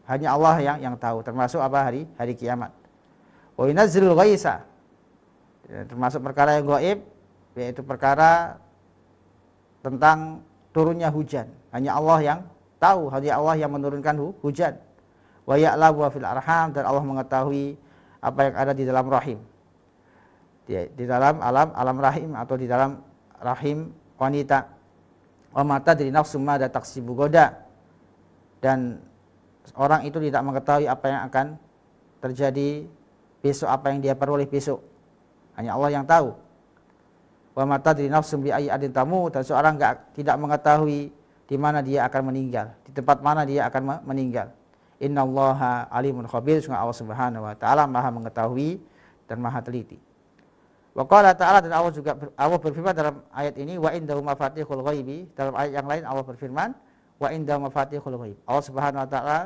hanya Allah yang tahu, termasuk apa hari kiamat. Wa yunazzilul ghaitsa, termasuk perkara yang gaib, yaitu perkara tentang turunnya hujan. Hanya Allah yang tahu, hanya Allah yang menurunkan hujan. Wa ya'lamu fil arham, dan Allah mengetahui apa yang ada di dalam rahim. Di dalam alam rahim atau di dalam rahim wanita. Wa ma tadri nafsum ma taksibu goda, dan orang itu tidak mengetahui apa yang akan terjadi besok, apa yang dia peroleh besok. Hanya Allah yang tahu. Wa ma tadri nafsum bi ayyi adin tamu, dan seorang tidak mengetahui di mana dia akan meninggal, di tempat mana dia akan meninggal. Innallaha alimun khabir, sungguh Allah Subhanahu wa taala Maha mengetahui dan Maha teliti. Wa qala ta'ala, dan Allah berfirman dalam ayat ini, wa indahu mafatihul ghaibi. Dalam ayat yang lain Allah berfirman, wa indahu mafatihul ghaib. Allah Subhanahu wa taala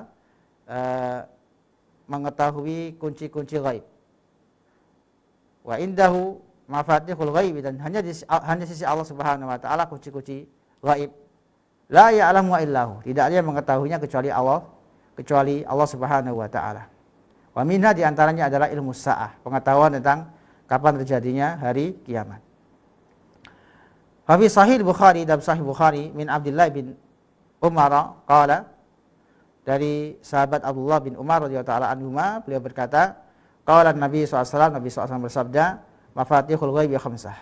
mengetahui kunci-kunci ghaib. Wa indahu mafatihul ghaib, dan hanya sisi Allah Subhanahu wa taala kunci-kunci ghaib. La ya'lamu illahu, tidak ada yang mengetahuinya kecuali Allah Subhanahu wa taala. Wa minha, di antaranya adalah ilmu sa'ah, pengetahuan tentang kapan terjadinya hari kiamat. Fa fi sahih Bukhari, dalam sahih Bukhari, min Abdullah bin Umar qala, dari sahabat Abdullah bin Umar radhiyallahu taala anhuma, beliau berkata, qala Nabi SAW, Nabi SAW bersabda, mafatihul ghaibi khamsah,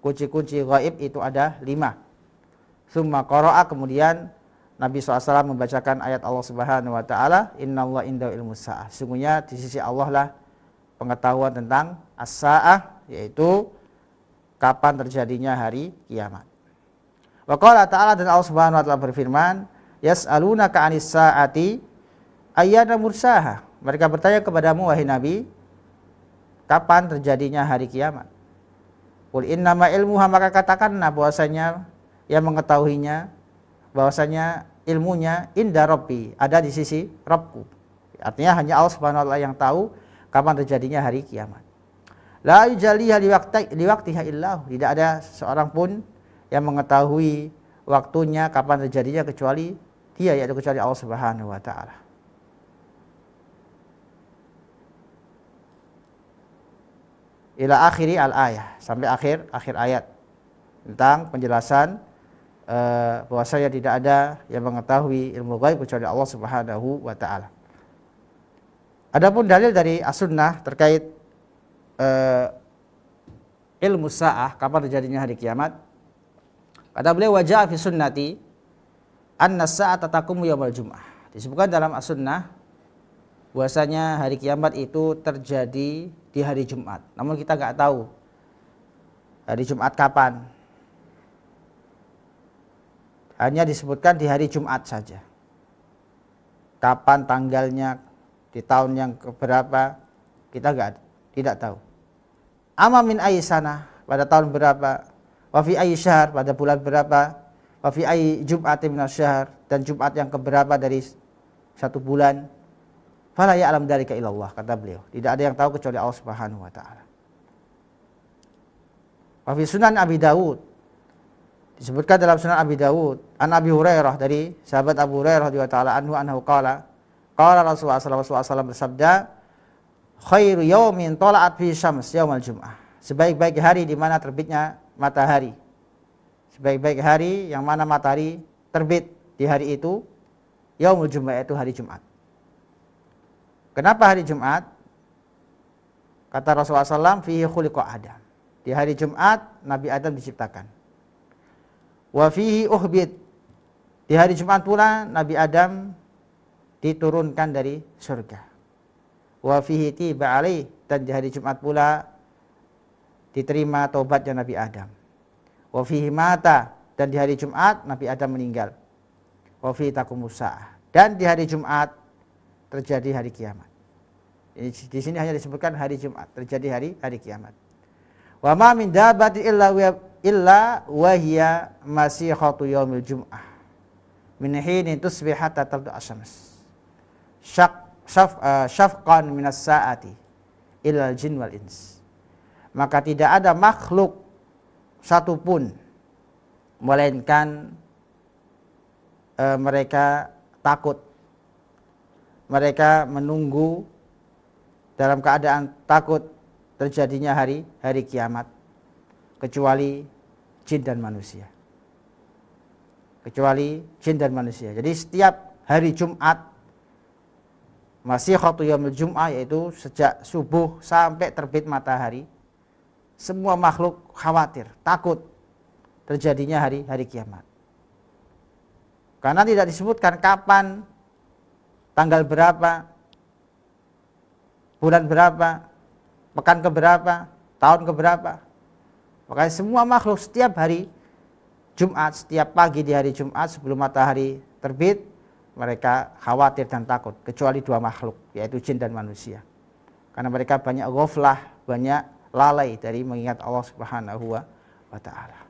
kunci-kunci ghaib itu ada 5. Summa qara'a, kemudian Nabi SAW membacakan ayat Allah Subhanahu wa taala, innallaha indahu ilmus saah. Sesungguhnya di sisi Allah lah pengetahuan tentang as-saah, yaitu kapan terjadinya hari kiamat. Wa qala ta'ala, dan Allah Subhanahu wa taala berfirman, yas'alunaka 'anis sa'ati ayyana mursaha. Mereka bertanya kepadamu wahai Nabi, kapan terjadinya hari kiamat? Qul innama ilmuha, maka katakanlah bahwasanya yang mengetahuinya, bahwasanya ilmunya inda rabbi, ada di sisi Rabbku. Artinya hanya Allah Subhanahu wa taala yang tahu kapan terjadinya hari kiamat. La yujaliha liwaqtiha illahu, tidak ada seorang pun yang mengetahui waktunya kapan terjadinya kecuali Dia, yaitu kecuali Allah Subhanahu wa taala. ila akhiri al-ayah, sampai akhir ayat tentang penjelasan bahwasanya tidak ada yang mengetahui ilmu ghaib kecuali Allah Subhanahu wa taala. Adapun dalil dari as-sunnah terkait ilmu sa'ah, kapan terjadinya hari kiamat, kata beliau wajah fi sunnati anna sa'ata taqumu yaumal jum'ah. Disebutkan dalam as-sunnah bahwasanya hari kiamat itu terjadi di hari Jumat. Namun kita nggak tahu hari Jumat kapan. Hanya disebutkan di hari Jumat saja. Kapan tanggalnya, di tahun yang keberapa, kita tidak tahu. Amma min ayyi sanah, pada tahun berapa, wa fi ayyi syahr, pada bulan berapa, wa fi ayyi jum'atin minasyahr, dan Jumat yang keberapa dari satu bulan. Fala ya'lam dzalika illallah, kata beliau. Tidak ada yang tahu kecuali Allah Subhanahu wa taala. Wa fi Sunan Abi Dawud, disebutkan dalam Sunan Abi Dawud, an Abi Hurairah, dari sahabat Abu Hurairah radhiyallahu taala anhu qala Rasulullah sallallahu alaihi wasallam bersabda, khairu yaumin tala'at fi syams yaumal jum'ah. Sebaik-baik hari di mana terbitnya matahari. Sebaik-baik hari yang mana matahari terbit di hari itu yaumul jum'ah, itu hari Jumat. Kenapa hari Jumat? Kata Rasulullah SAW, fihi khuliqa Adam. Di hari Jumat Nabi Adam diciptakan. Wa fihi uhbit. Di hari Jumat pula Nabi Adam diturunkan dari surga. Wa fihi tiba alaih, dan di hari Jumat pula diterima taubatnya Nabi Adam. Wa fihi mata, dan di hari Jumat Nabi Adam meninggal. Wa fihi taqumus sa'ah, dan di hari Jumat terjadi hari kiamat. Di sini hanya disebutkan hari Jumat, terjadi hari kiamat. Wa ma min dabbatin illa wa hiya masihatu yaumil jum'ah min hinin tusbih hatta tatlu asy-syams syafqan minas saati ilal jin wal ins. Maka tidak ada makhluk satupun melainkan mereka takut, mereka menunggu dalam keadaan takut terjadinya hari kiamat, kecuali jin dan manusia. Kecuali jin dan manusia. Jadi setiap hari Jumat, masihatu yaumil jum'ah, yaitu sejak subuh sampai terbit matahari, semua makhluk khawatir, takut terjadinya hari kiamat. Karena tidak disebutkan kapan, tanggal berapa, bulan berapa, pekan keberapa, tahun keberapa. Makanya semua makhluk setiap hari Jumat, setiap pagi di hari Jumat sebelum matahari terbit, mereka khawatir dan takut, kecuali dua makhluk, yaitu jin dan manusia. Karena mereka banyak ghaflah, banyak lalai dari mengingat Allah Subhanahu wa taala.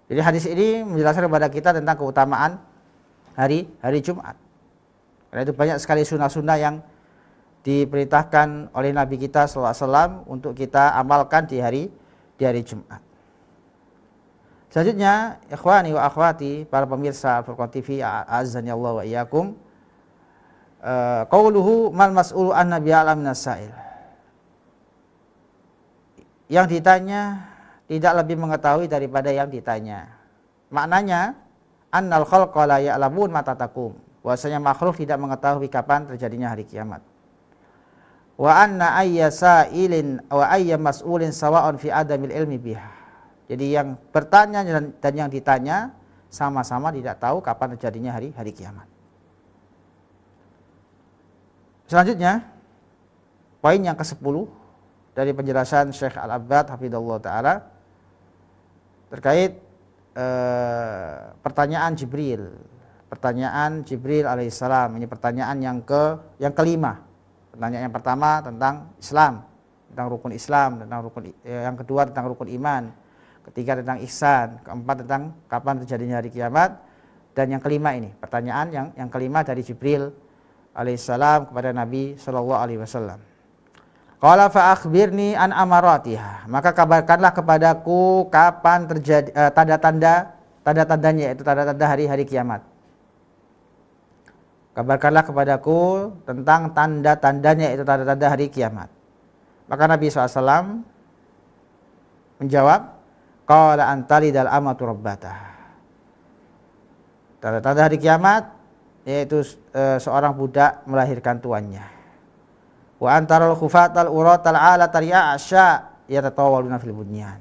Jadi hadis ini menjelaskan kepada kita tentang keutamaan hari Jumat. Karena itu banyak sekali sunnah-sunnah yang diperintahkan oleh Nabi kita SAW untuk kita amalkan di hari Jumat. Selanjutnya, ikhwani wa akhwati, para pemirsa Al-Furqan TV, a'azzani Allah wa iyyakum. Qauluhu mal mas'ulu an nabiy alam nasail. Yang ditanya tidak lebih mengetahui daripada yang ditanya. Maknanya, annal khalqa la ya'lamun mata taqum. Bahwasanya makhluk tidak mengetahui kapan terjadinya hari kiamat. Wa anna ayya sa'ilin wa ayya mas'ulin sawa'un fi adamil ilmi biha. Jadi yang bertanya dan yang ditanya sama-sama tidak tahu kapan terjadinya hari kiamat. Selanjutnya, poin yang ke-10 dari penjelasan Syekh Al-Abbad hafidhahullah taala terkait pertanyaan Jibril. Pertanyaan Jibril alaihissalam, ini pertanyaan yang kelima. Pertanyaan yang pertama tentang Islam, tentang rukun Islam, yang kedua tentang rukun iman, ketiga tentang ihsan, keempat tentang kapan terjadinya hari kiamat, dan yang kelima ini pertanyaan yang kelima dari Jibril alaihissalam kepada Nabi sallallahu alaihi wasallam. Qala fa akhbirni an amaratiha, maka kabarkanlah kepadaku kapan terjadi tanda-tandanya, yaitu tanda-tanda hari kiamat. kabarkanlah kepadaku tentang tanda-tandanya, itu tanda-tanda hari kiamat. Maka Nabi SAW menjawab, qala antalidal amatu rabbatah. Tanda-tanda hari kiamat yaitu seorang budak melahirkan tuannya. Wa antaral khufatal uratal alatal ya'asya yatatawaluna fil bunyan.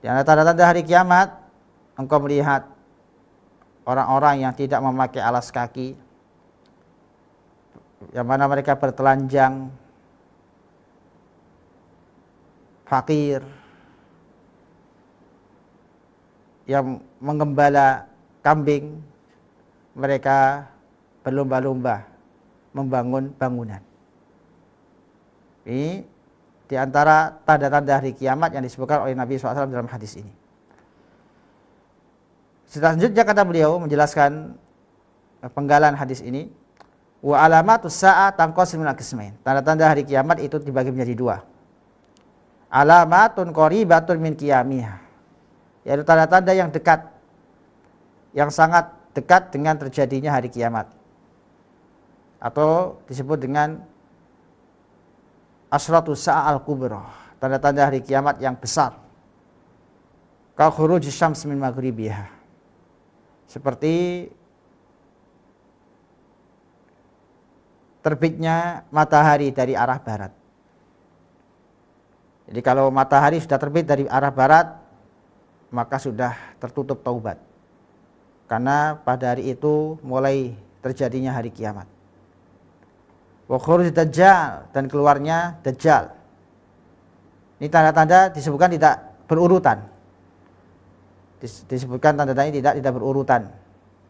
Di antara tanda-tanda hari kiamat, engkau melihat orang-orang yang tidak memakai alas kaki, yang mana mereka bertelanjang, fakir, yang mengembala kambing, mereka berlomba-lomba membangun bangunan. Ini di antara tanda-tanda hari kiamat yang disebutkan oleh Nabi SAW dalam hadis ini. Selanjutnya kata beliau menjelaskan penggalan hadis ini, wa alamatus sa'a tanqasim min qismain. Tanda-tanda hari kiamat itu dibagi menjadi dua. Alamatun qaribatun min qiyamihah, yaitu tanda-tanda yang dekat, yang sangat dekat dengan terjadinya hari kiamat, atau disebut dengan asratus sa'a al-kubra, tanda-tanda hari kiamat yang besar. Ka khurujis syams min maghribiha, seperti terbitnya matahari dari arah barat. Jadi kalau matahari sudah terbit dari arah barat, maka sudah tertutup taubat, karena pada hari itu mulai terjadinya hari kiamat. Wa khuruj dajjal, dan keluarnya dajjal. Ini tanda-tanda disebutkan tidak berurutan. Disebutkan tanda-tandanya tidak berurutan,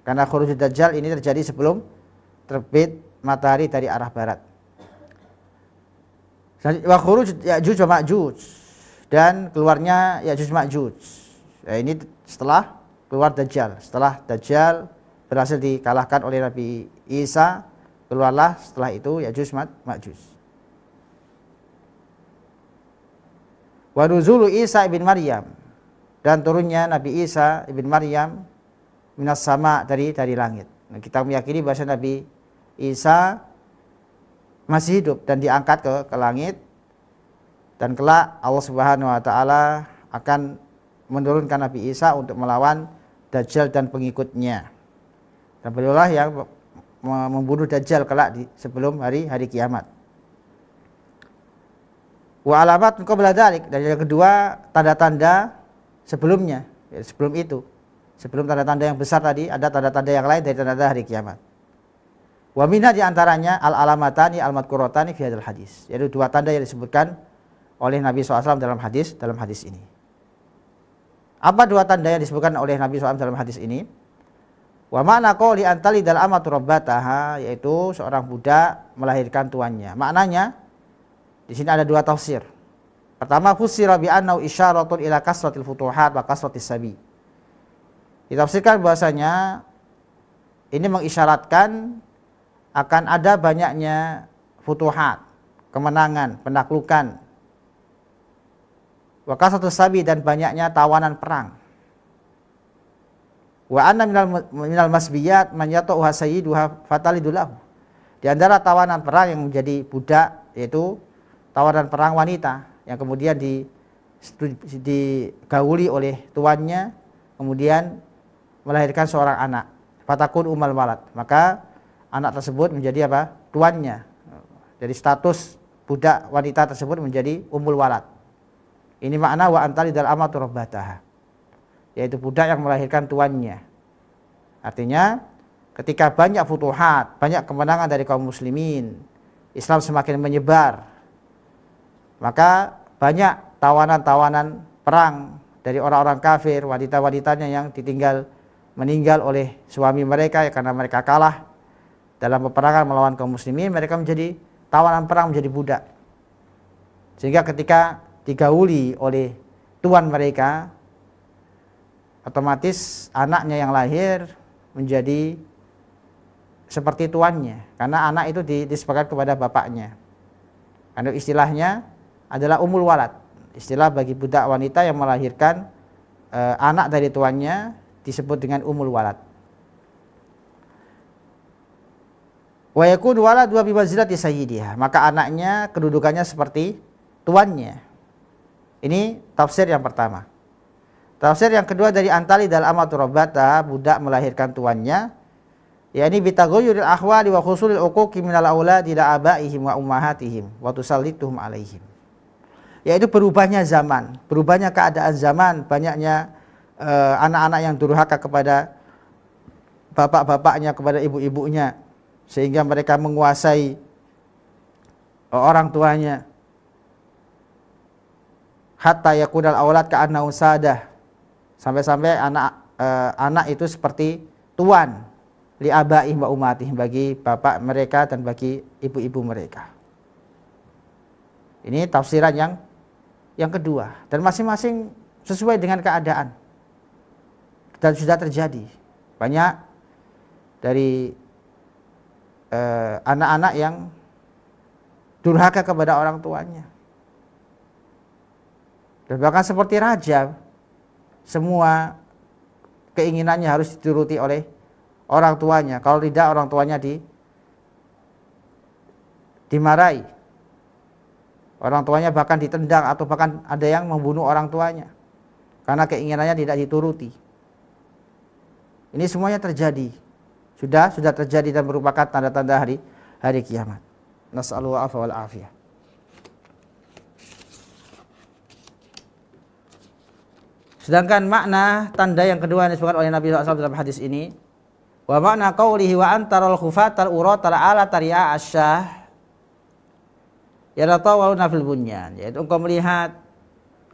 karena khuruj dajjal ini terjadi sebelum terbit matahari dari arah barat. Wa khuruj Ya'juj wa Ma'juj, dan keluarnya Ya'juj Ma'juj. Nah, ini setelah keluar Dajjal. Setelah Dajjal berhasil dikalahkan oleh Nabi Isa, keluarlah setelah itu Ya'juj Ma'juj. Wa nuzulu Isa ibn Maryam, dan turunnya Nabi Isa ibn Maryam minas sama, dari langit. Nah, kita meyakini bahwa Nabi Isa masih hidup dan diangkat ke langit, dan kelak Allah Subhanahu wa taala akan menurunkan Nabi Isa untuk melawan Dajjal dan pengikutnya. Dan beliaulah yang membunuh Dajjal kelak sebelum hari kiamat. Wa alamat qabla dzalik, dan yang kedua tanda-tanda sebelumnya, sebelum itu, sebelum tanda-tanda yang besar tadi, ada tanda-tanda yang lain dari tanda-tanda hari kiamat. Wa minha, di antaranya al-alamatani al-madhkuratani fi hadzal hadis, yaitu dua tanda yang disebutkan oleh Nabi SAW dalam hadis ini. Apa dua tanda yang disebutkan oleh Nabi SAW dalam hadis ini? Wa ma'na qouli antalidal amatu rabbataha, yaitu seorang budak melahirkan tuannya. Maknanya di sini ada dua tafsir. Pertama, fusira bi annahu isyaratun ila kasratil futuhat wa kasratis sabi. Ditafsirkan bahwasanya ini mengisyaratkan akan ada banyaknya futuhat, kemenangan, penaklukan, wa kasratus sabi, dan banyaknya tawanan perang. Wa anna minal masbiyat man yatuha sayyiduha fatalidulahu. Di antara tawanan perang yang menjadi budak, yaitu tawanan perang wanita yang kemudian digauli oleh tuannya, kemudian melahirkan seorang anak, fatakun umal walad, maka anak tersebut menjadi apa? Tuannya. Jadi status budak wanita tersebut menjadi ummul walad. Ini makna wa antalidal amatu rabbataha, yaitu budak yang melahirkan tuannya. Artinya ketika banyak futuhat, banyak kemenangan dari kaum muslimin, Islam semakin menyebar, maka banyak tawanan-tawanan perang dari orang-orang kafir, wanita-wanitanya yang meninggal oleh suami mereka karena mereka kalah dalam peperangan melawan kaum muslimin, mereka menjadi tawanan perang, menjadi budak. Sehingga ketika digauli oleh tuan mereka, otomatis anaknya yang lahir menjadi seperti tuannya, karena anak itu disepakati kepada bapaknya. Karena istilahnya adalah umul walad, istilah bagi budak wanita yang melahirkan anak dari tuannya disebut dengan umul walad. Wa yakunu waladu bi manzilati sayyidiha, maka anaknya kedudukannya seperti tuannya. Ini tafsir yang pertama. Tafsir yang kedua dari Antali dal amatu rabbata, budak melahirkan tuannya, yakni bitaghayyuril ahwali wa husulil uquqi minal auladi ila abaihim wa ummahatihim wa tusallituhum alaihim. Yaitu berubahnya zaman, berubahnya keadaan zaman, banyaknya anak-anak yang durhaka kepada bapak-bapaknya, kepada ibu-ibunya, sehingga mereka menguasai orang tuanya. Hatta yakunal aulad ka'annahu sadah, sampai-sampai anak itu seperti tuan li abaihim wa ummatihim, bagi bapak mereka dan bagi ibu-ibu mereka. Ini tafsiran yang kedua, dan masing-masing sesuai dengan keadaan dan sudah terjadi. Banyak dari anak-anak yang durhaka kepada orang tuanya. Dan bahkan seperti raja, semua keinginannya harus dituruti oleh orang tuanya. Kalau tidak, orang tuanya dimarahi. Orang tuanya bahkan ditendang, atau bahkan ada yang membunuh orang tuanya karena keinginannya tidak dituruti. Ini semuanya terjadi. Sudah terjadi dan merupakan tanda-tanda hari kiamat. Nas'alullah afa wal afiyah. Sedangkan makna tanda yang kedua yang disebutkan oleh Nabi SAW dalam hadis ini, wa makna qaulihi wa antaral khufatal uratal ala tari'a asyah yaratawaluna fil bunyan, yaitu engkau melihat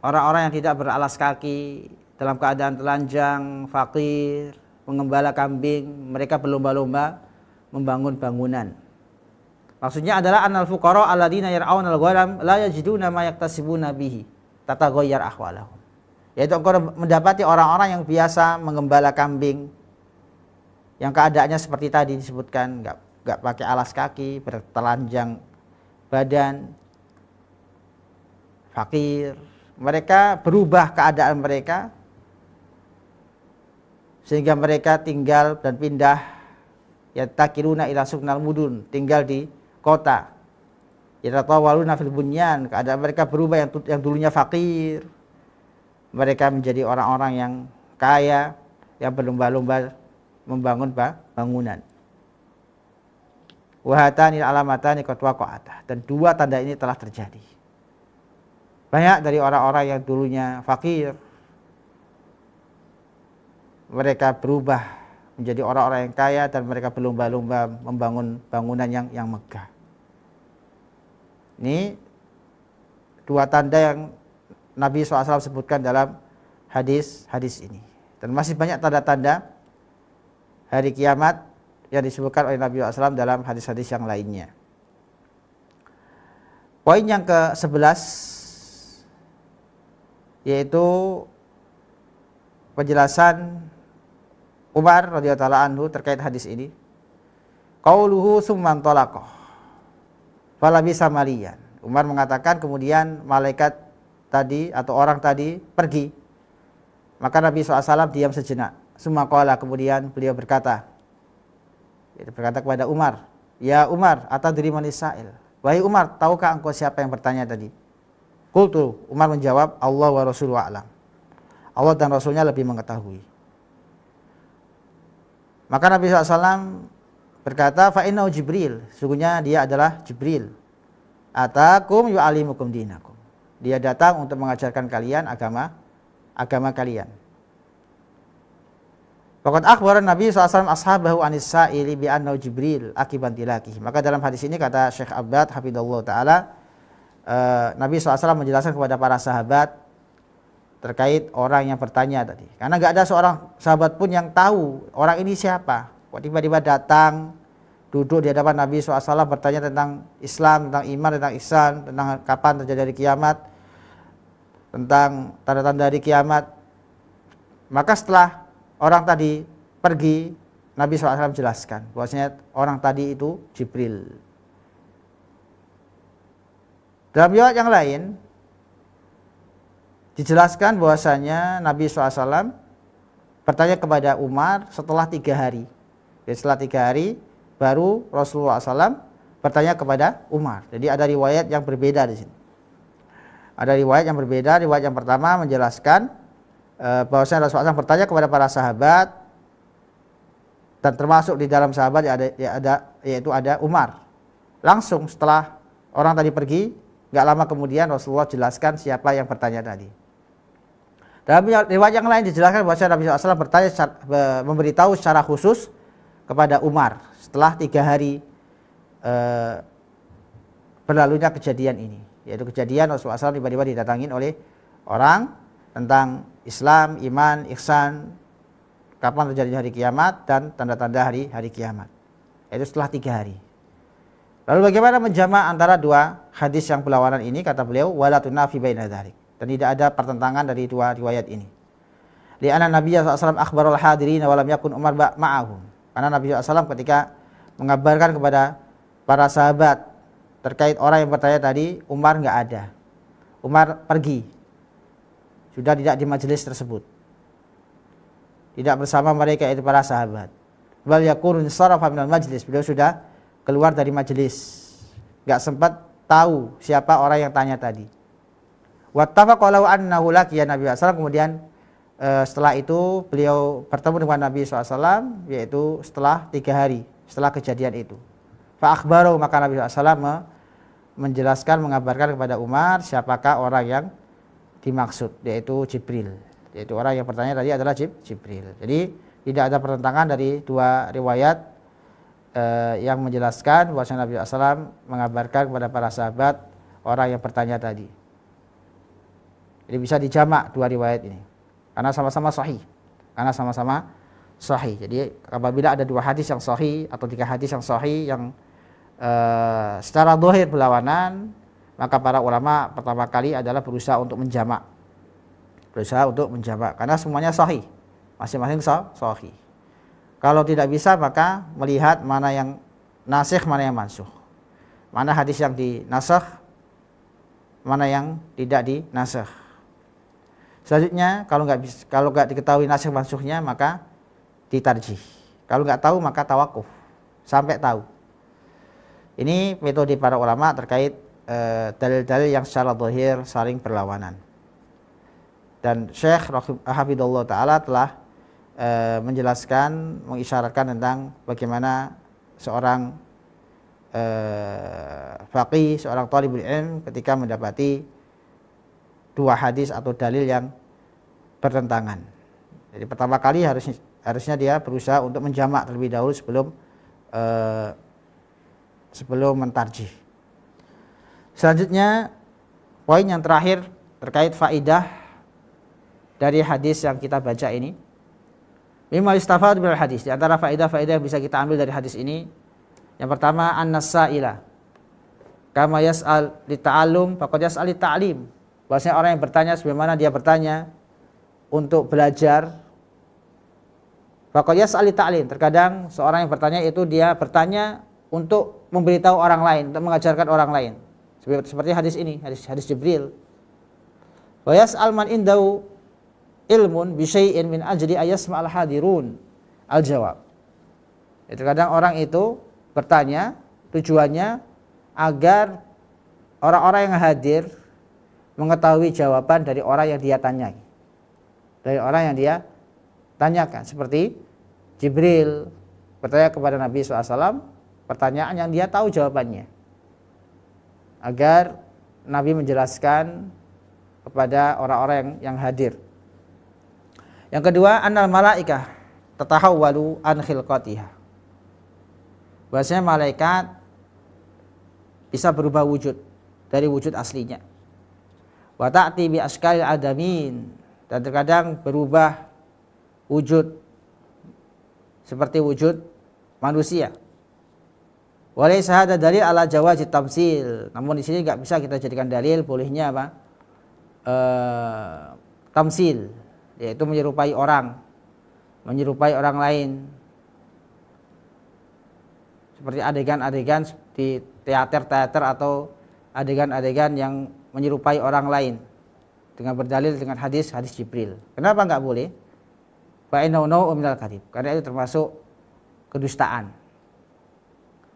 orang-orang yang tidak beralas kaki dalam keadaan telanjang, fakir, mengembala kambing, mereka berlomba-lomba membangun bangunan. Maksudnya adalah annal fuqara alladziina yar'aunal ghanam la yajiduna ma yaktasibuna bihi tataghayyar ahwalahum. Yaitu engkau mendapati orang-orang yang biasa mengembala kambing, yang keadaannya seperti tadi disebutkan, enggak pakai alas kaki, bertelanjang badan, fakir. Mereka berubah keadaan mereka sehingga mereka tinggal dan pindah, yatakiruna ila suknal mudun, tinggal di kota. Yatatawaluna fil bunyan, keadaan mereka berubah, yang dulunya fakir mereka menjadi orang-orang yang kaya, yang berlomba-lomba membangun bangunan. Wahatani alamatani qad waqa'ata, dan dua tanda ini telah terjadi. Banyak dari orang-orang yang dulunya fakir, mereka berubah menjadi orang-orang yang kaya dan mereka berlomba-lomba membangun bangunan yang megah. Ini dua tanda yang Nabi SAW sebutkan dalam hadis ini. Dan masih banyak tanda-tanda hari kiamat yang disebutkan oleh Nabi SAW dalam hadis-hadis yang lainnya. Poin yang ke-11 yaitu penjelasan Umar radhiyallahu anhu terkait hadis ini. Qauluhu summan talaqah falabisa maliyan. Umar mengatakan kemudian malaikat tadi atau orang tadi pergi. Maka Nabi SAW diam sejenak. Summa qala, kemudian beliau berkata kepada Umar, ya Umar, atadri manis sa'il. Wahai Umar, tahukah engkau siapa yang bertanya tadi? Qultu, Umar menjawab, Allah wa rasuluhu a'lam. Allah dan Rasulnya lebih mengetahui. Maka Nabi SAW berkata, fa innahu Jibril, sesungguhnya dia adalah Jibril. Atakum yu'alimukum dinakum. Dia datang untuk mengajarkan kalian agama kalian. Faqad akhbara Nabi SAW ashabahu anis sa'ili bi annahu Jibril akiban tilaki. Maka dalam hadis ini kata Syekh Abbad hafidhallahu taala, Nabi SAW menjelaskan kepada para sahabat terkait orang yang bertanya tadi. Karena enggak ada seorang sahabat pun yang tahu orang ini siapa. Kok tiba-tiba datang duduk di hadapan Nabi SAW bertanya tentang Islam, tentang iman, tentang ihsan, tentang kapan terjadi hari kiamat, tentang tanda-tanda hari kiamat. Maka setelah orang tadi pergi, Nabi SAW jelaskan bahwasanya orang tadi itu Jibril. Dalam riwayat yang lain dijelaskan bahwasanya Nabi SAW bertanya kepada Umar setelah 3 hari. Jadi setelah 3 hari baru Rasulullah SAW bertanya kepada Umar. Jadi ada riwayat yang berbeda di sini. Ada riwayat yang berbeda. Riwayat yang pertama menjelaskan bahwasanya Rasulullah SAW bertanya kepada para sahabat, dan termasuk di dalam sahabat yaitu ada Umar. Langsung setelah orang tadi pergi, nggak lama kemudian Rasulullah jelaskan siapa yang bertanya tadi. Dalam riwayat yang lain dijelaskan bahwa Nabi SAW bertanya, memberitahu secara khusus kepada Umar setelah 3 hari berlalunya kejadian ini, yaitu kejadian Rasulullah SAW tiba-tiba didatangin oleh orang tentang Islam, iman, ihsan, kapan terjadi hari kiamat, dan tanda-tanda hari kiamat. Itu setelah 3 hari. Lalu bagaimana menjamak antara dua hadis yang berlawanan ini? Kata beliau, wala tunafi baina dzalik. Dan tidak ada pertentangan dari dua riwayat ini. Li'anna Nabiya SAW akhbarul hadirin wa lam yakun Umar ma'ahum. Karena Nabi SAW ketika mengabarkan kepada para sahabat terkait orang yang bertanya tadi, Umar nggak ada. Umar pergi, sudah tidak di majelis tersebut, tidak bersama mereka, itu para sahabat. Bal yakunun sarafa minal majlis, beliau sudah keluar dari majelis, nggak sempat tahu siapa orang yang tanya tadi. Wattafaqa lahu annahu laqiya Nabi SAW. Kemudian setelah itu beliau bertemu dengan Nabi SAW, yaitu setelah 3 hari setelah kejadian itu. Fa akhbaru, maka Nabi SAW menjelaskan, mengabarkan kepada Umar siapakah orang yang dimaksud, yaitu Jibril. Yaitu orang yang bertanya tadi adalah Jibril. Jadi tidak ada pertentangan dari dua riwayat yang menjelaskan bahwa Nabi SAW mengabarkan kepada para sahabat orang yang bertanya tadi. Jadi bisa dijamak dua riwayat ini karena sama-sama sahih. Jadi apabila ada 2 hadis yang sahih atau 3 hadis yang sahih yang secara zahir berlawanan, maka para ulama pertama kali adalah berusaha untuk menjamak. Karena semuanya sahih, masing-masing sahih. Kalau tidak bisa, maka melihat mana yang nasikh, mana yang mansukh. Mana hadis yang dinasakh, mana yang tidak dinasakh. Selanjutnya, kalau nggak diketahui nasikh mansukhnya, maka ditarjih. Kalau nggak tahu, maka tawakuf sampai tahu. Ini metode para ulama terkait dalil-dalil yang secara zahir saling berlawanan. Dan Syekh Hafidhullah Ta'ala telah menjelaskan, mengisyaratkan tentang bagaimana seorang faqih, seorang thalibul ilm ketika mendapati 2 hadis atau dalil yang bertentangan. Jadi pertama kali harusnya dia berusaha untuk menjamak terlebih dahulu sebelum mentarjih. Selanjutnya, poin yang terakhir terkait faidah dari hadis yang kita baca ini. Mimma yustafad bil hadis, di antara faedah-faedah yang bisa kita ambil dari hadis ini, yang pertama, an-nasaila kama yas'al li ta'allum faqad yas'al li ta'lim. Bahwasanya orang yang bertanya sebagaimana dia bertanya untuk belajar, faqad yas'al li ta'lim. Terkadang seorang yang bertanya itu dia bertanya untuk memberitahu orang lain, untuk mengajarkan orang lain. Seperti hadis ini, hadis Jibril. Wa yas'al man indahu ilmun bi syai'in min ajli ayasma'al hadirun al-jawab. Terkadang orang itu bertanya tujuannya agar orang-orang yang hadir mengetahui jawaban dari orang yang dia tanyai, dari orang yang dia tanyakan. Seperti Jibril bertanya kepada Nabi SAW pertanyaan yang dia tahu jawabannya, agar Nabi menjelaskan kepada orang-orang yang hadir. Yang kedua, annal malaikah tatahawwalu an khilqatiha. Bahwasanya malaikat bisa berubah wujud dari wujud aslinya. Wa ta'ti bi askalil adamin, dan terkadang berubah wujud seperti wujud manusia. Walaysa hadza dalil ala jawazi tamsil. Namun di sini enggak bisa kita jadikan dalil bolehnya apa? Tamsil, yaitu menyerupai orang lain. Seperti adegan-adegan di teater atau adegan-adegan yang menyerupai orang lain dengan berdalil dengan hadis Jibril. Kenapa enggak boleh? Fa innahu minal kadhib. Karena itu termasuk kedustaan.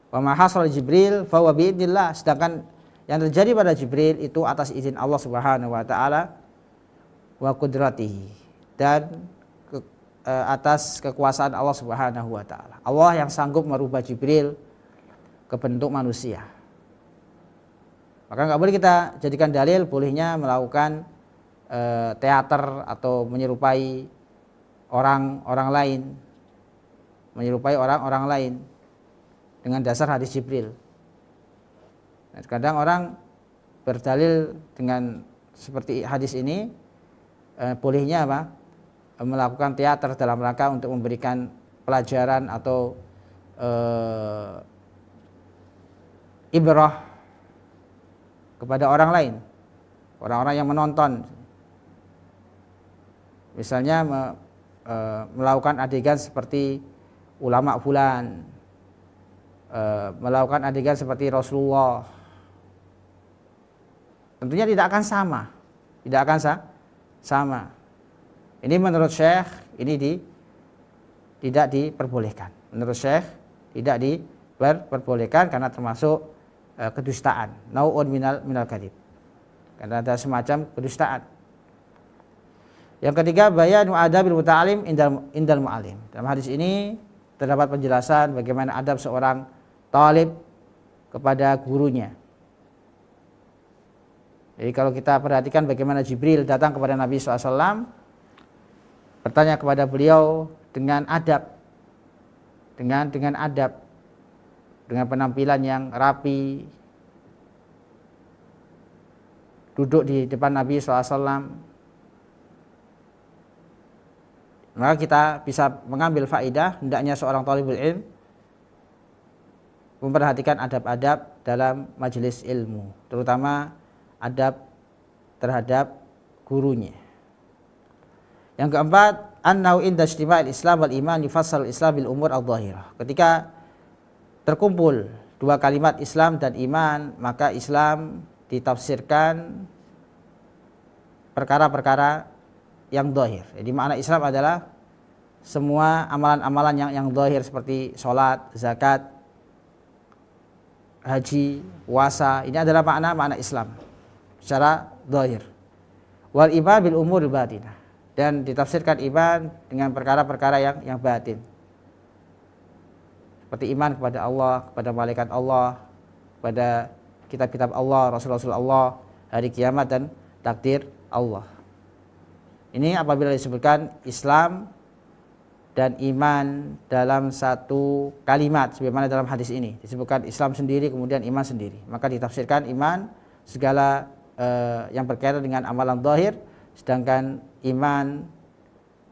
Wa ma hasala Jibril fa huwa biidznillah, sedangkan yang terjadi pada Jibril itu atas izin Allah Subhanahu wa taala wa qudratihi, dan atas kekuasaan Allah Subhanahu wa taala. Allah yang sanggup merubah Jibril ke bentuk manusia. Maka nggak boleh kita jadikan dalil bolehnya melakukan teater atau menyerupai orang lain, dengan dasar hadis Jibril. Nah, kadang orang berdalil dengan seperti hadis ini, bolehnya apa? Melakukan teater dalam rangka untuk memberikan pelajaran atau ibrah kepada orang lain, orang-orang yang menonton. Misalnya melakukan adegan seperti ulama fulan, melakukan adegan seperti Rasulullah. Tentunya tidak akan sama. Ini menurut Syekh ini tidak diperbolehkan. Menurut Syekh tidak diperbolehkan karena termasuk kedustaan, nau'un minal kadhib, karena ada semacam kedustaan. Yang ketiga, bayanu adabil muta'alim indal mu'alim. Dalam hadis ini terdapat penjelasan bagaimana adab seorang talib kepada gurunya. Jadi kalau kita perhatikan bagaimana Jibril datang kepada Nabi SAW, bertanya kepada beliau dengan adab, dengan adab, dengan penampilan yang rapi, duduk di depan Nabi SAW. Maka kita bisa mengambil faidah hendaknya seorang thalibul ilm memperhatikan adab-adab dalam majelis ilmu, terutama adab terhadap gurunya. Yang keempat, annahu inda ijtima'il Islam wal iman yufassal Islam bil umur adh-dhahirah. Ketika terkumpul dua kalimat Islam dan iman, maka Islam ditafsirkan perkara-perkara yang dhahir. Jadi makna Islam adalah semua amalan-amalan yang dhahir seperti sholat, zakat, haji, puasa. Ini adalah makna Islam secara dhahir. Wal iman bil umur batinah, dan ditafsirkan iman dengan perkara-perkara yang batin, seperti iman kepada Allah, kepada malaikat Allah, kepada kitab-kitab Allah, Rasul-Rasul Allah, hari kiamat, dan takdir Allah. Ini apabila disebutkan Islam dan iman dalam satu kalimat, sebagaimana dalam hadis ini disebutkan Islam sendiri kemudian iman sendiri, maka ditafsirkan iman segala yang berkaitan dengan amalan zahir, sedangkan iman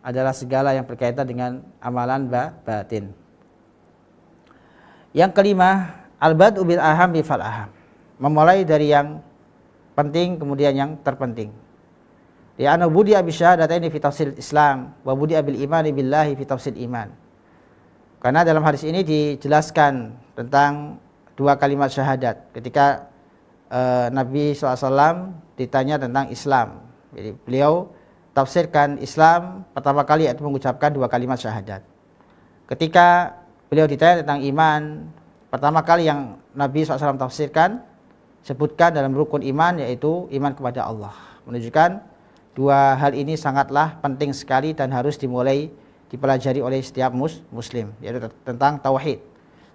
adalah segala yang berkaitan dengan amalan batin. Yang kelima, al-bad'u bil aham bi fal aham, memulai dari yang penting kemudian yang terpenting. Ya ana budi'a bi syahadataini fi tafsir Islam wa budi'a bil imani billahi fi tafsir iman. Karena dalam hadis ini dijelaskan tentang dua kalimat syahadat ketika Nabi SAW ditanya tentang Islam. Jadi beliau tafsirkan Islam pertama kali yaitu mengucapkan dua kalimat syahadat. Ketika beliau ditanya tentang iman, pertama kali yang Nabi SAW tafsirkan, sebutkan dalam rukun iman yaitu iman kepada Allah. Menunjukkan dua hal ini sangatlah penting sekali dan harus dimulai dipelajari oleh setiap muslim, yaitu tentang tauhid,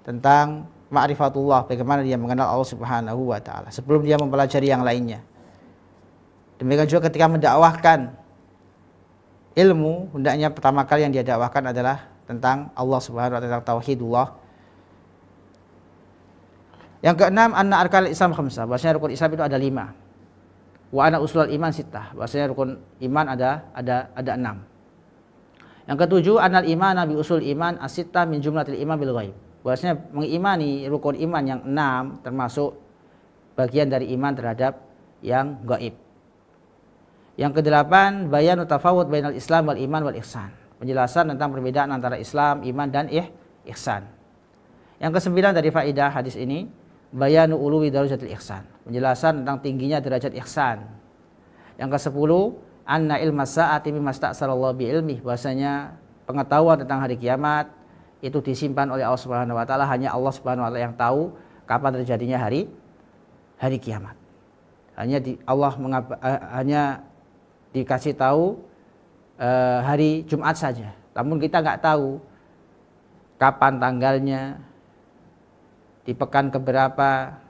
tentang ma'rifatullah, bagaimana dia mengenal Allah Subhanahu wa taala sebelum dia mempelajari yang lainnya. Demikian juga ketika mendakwahkan ilmu, hendaknya pertama kali yang dia dakwahkan adalah tentang Allah Subhanahu wa taala, tentang tauhidullah. Yang keenam, anna arkanul Islam khamsah, bahwasanya rukun Islam itu ada 5. Wa ana usulul iman sittah, bahwasanya rukun iman ada 6. Yang ketujuh, anal iman nabi usul iman as-sittah min jumlatil iman bil ghaib, bahwasanya mengimani rukun iman yang 6 termasuk bagian dari iman terhadap yang gaib. Yang kedelapan, bayanu tafawud bainal Islam wal iman wal ihsan, penjelasan tentang perbedaan antara Islam, iman, dan ihsan. Yang kesembilan dari faedah hadis ini, bayanu uluwi darajatil ihsan, penjelasan tentang tingginya derajat ihsan. Yang ke-10, anna ilma sa'ati mimma sta'salallahu bi ilmi, bahwasanya pengetahuan tentang hari kiamat itu disimpan oleh Allah Subhanahu wa taala. Hanya Allah Subhanahu wa taala yang tahu kapan terjadinya hari kiamat. Hanya dikasih tahu hari Jumat saja. Namun kita nggak tahu kapan tanggalnya, di pekan keberapa,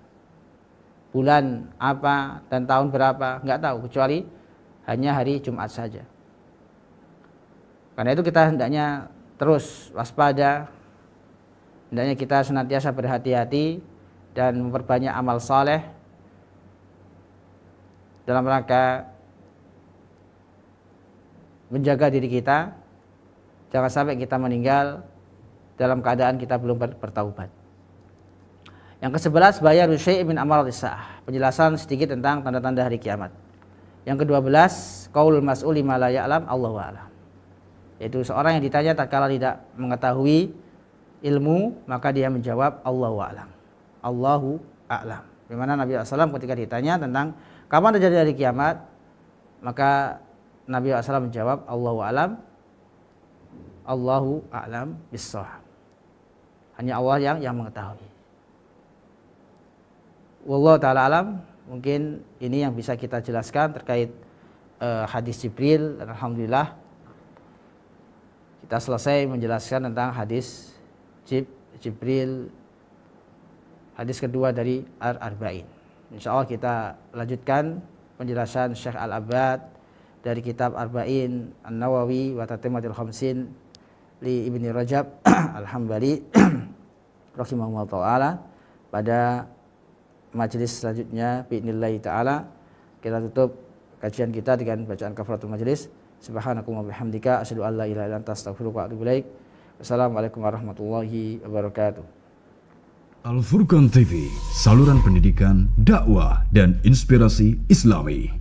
bulan apa, dan tahun berapa, nggak tahu, kecuali hanya hari Jumat saja. Karena itu kita hendaknya terus waspada, hendaknya kita senantiasa berhati-hati dan memperbanyak amal saleh dalam rangka menjaga diri kita, jangan sampai kita meninggal dalam keadaan kita belum bertaubat. Yang ke-11, bayaru syai' min amaratis sa'ah, penjelasan sedikit tentang tanda-tanda hari kiamat. Yang ke-12, qaulul mas'uli ma la ya'lam Allahu a'lam, yaitu seorang yang ditanya tatkala tidak mengetahui ilmu, maka dia menjawab Allahu a'lam. Allahu a'lam. Di mana Nabi SAW ketika ditanya tentang kapan terjadi hari kiamat, maka Nabi SAW menjawab Allahu a'lam. Allahu a'lam bis-shawab. Hanya Allah yang mengetahui. Wallahu ta'ala alam. Mungkin ini yang bisa kita jelaskan terkait hadis Jibril. Dan alhamdulillah kita selesai menjelaskan tentang hadis Jibril, hadis kedua dari Ar-Arba'in. Insyaallah kita lanjutkan penjelasan Syekh Al-Abbad dari kitab Arba'in An-Nawawi wa Tatimmatul Khamsin li Ibni Rajab Al-Hambali rahimahullah ta'ala pada majelis selanjutnya. Bi'idznillah ta'ala kita tutup kajian kita dengan bacaan kafaratul majelis. Subhanakallahumma bihamdika asyhadu an la ilaha illa anta astaghfiruka wa atubu ilaik. Wassalamualaikum warahmatullahi wabarakatuh. Al Furqan TV, saluran pendidikan, dakwah dan inspirasi Islami.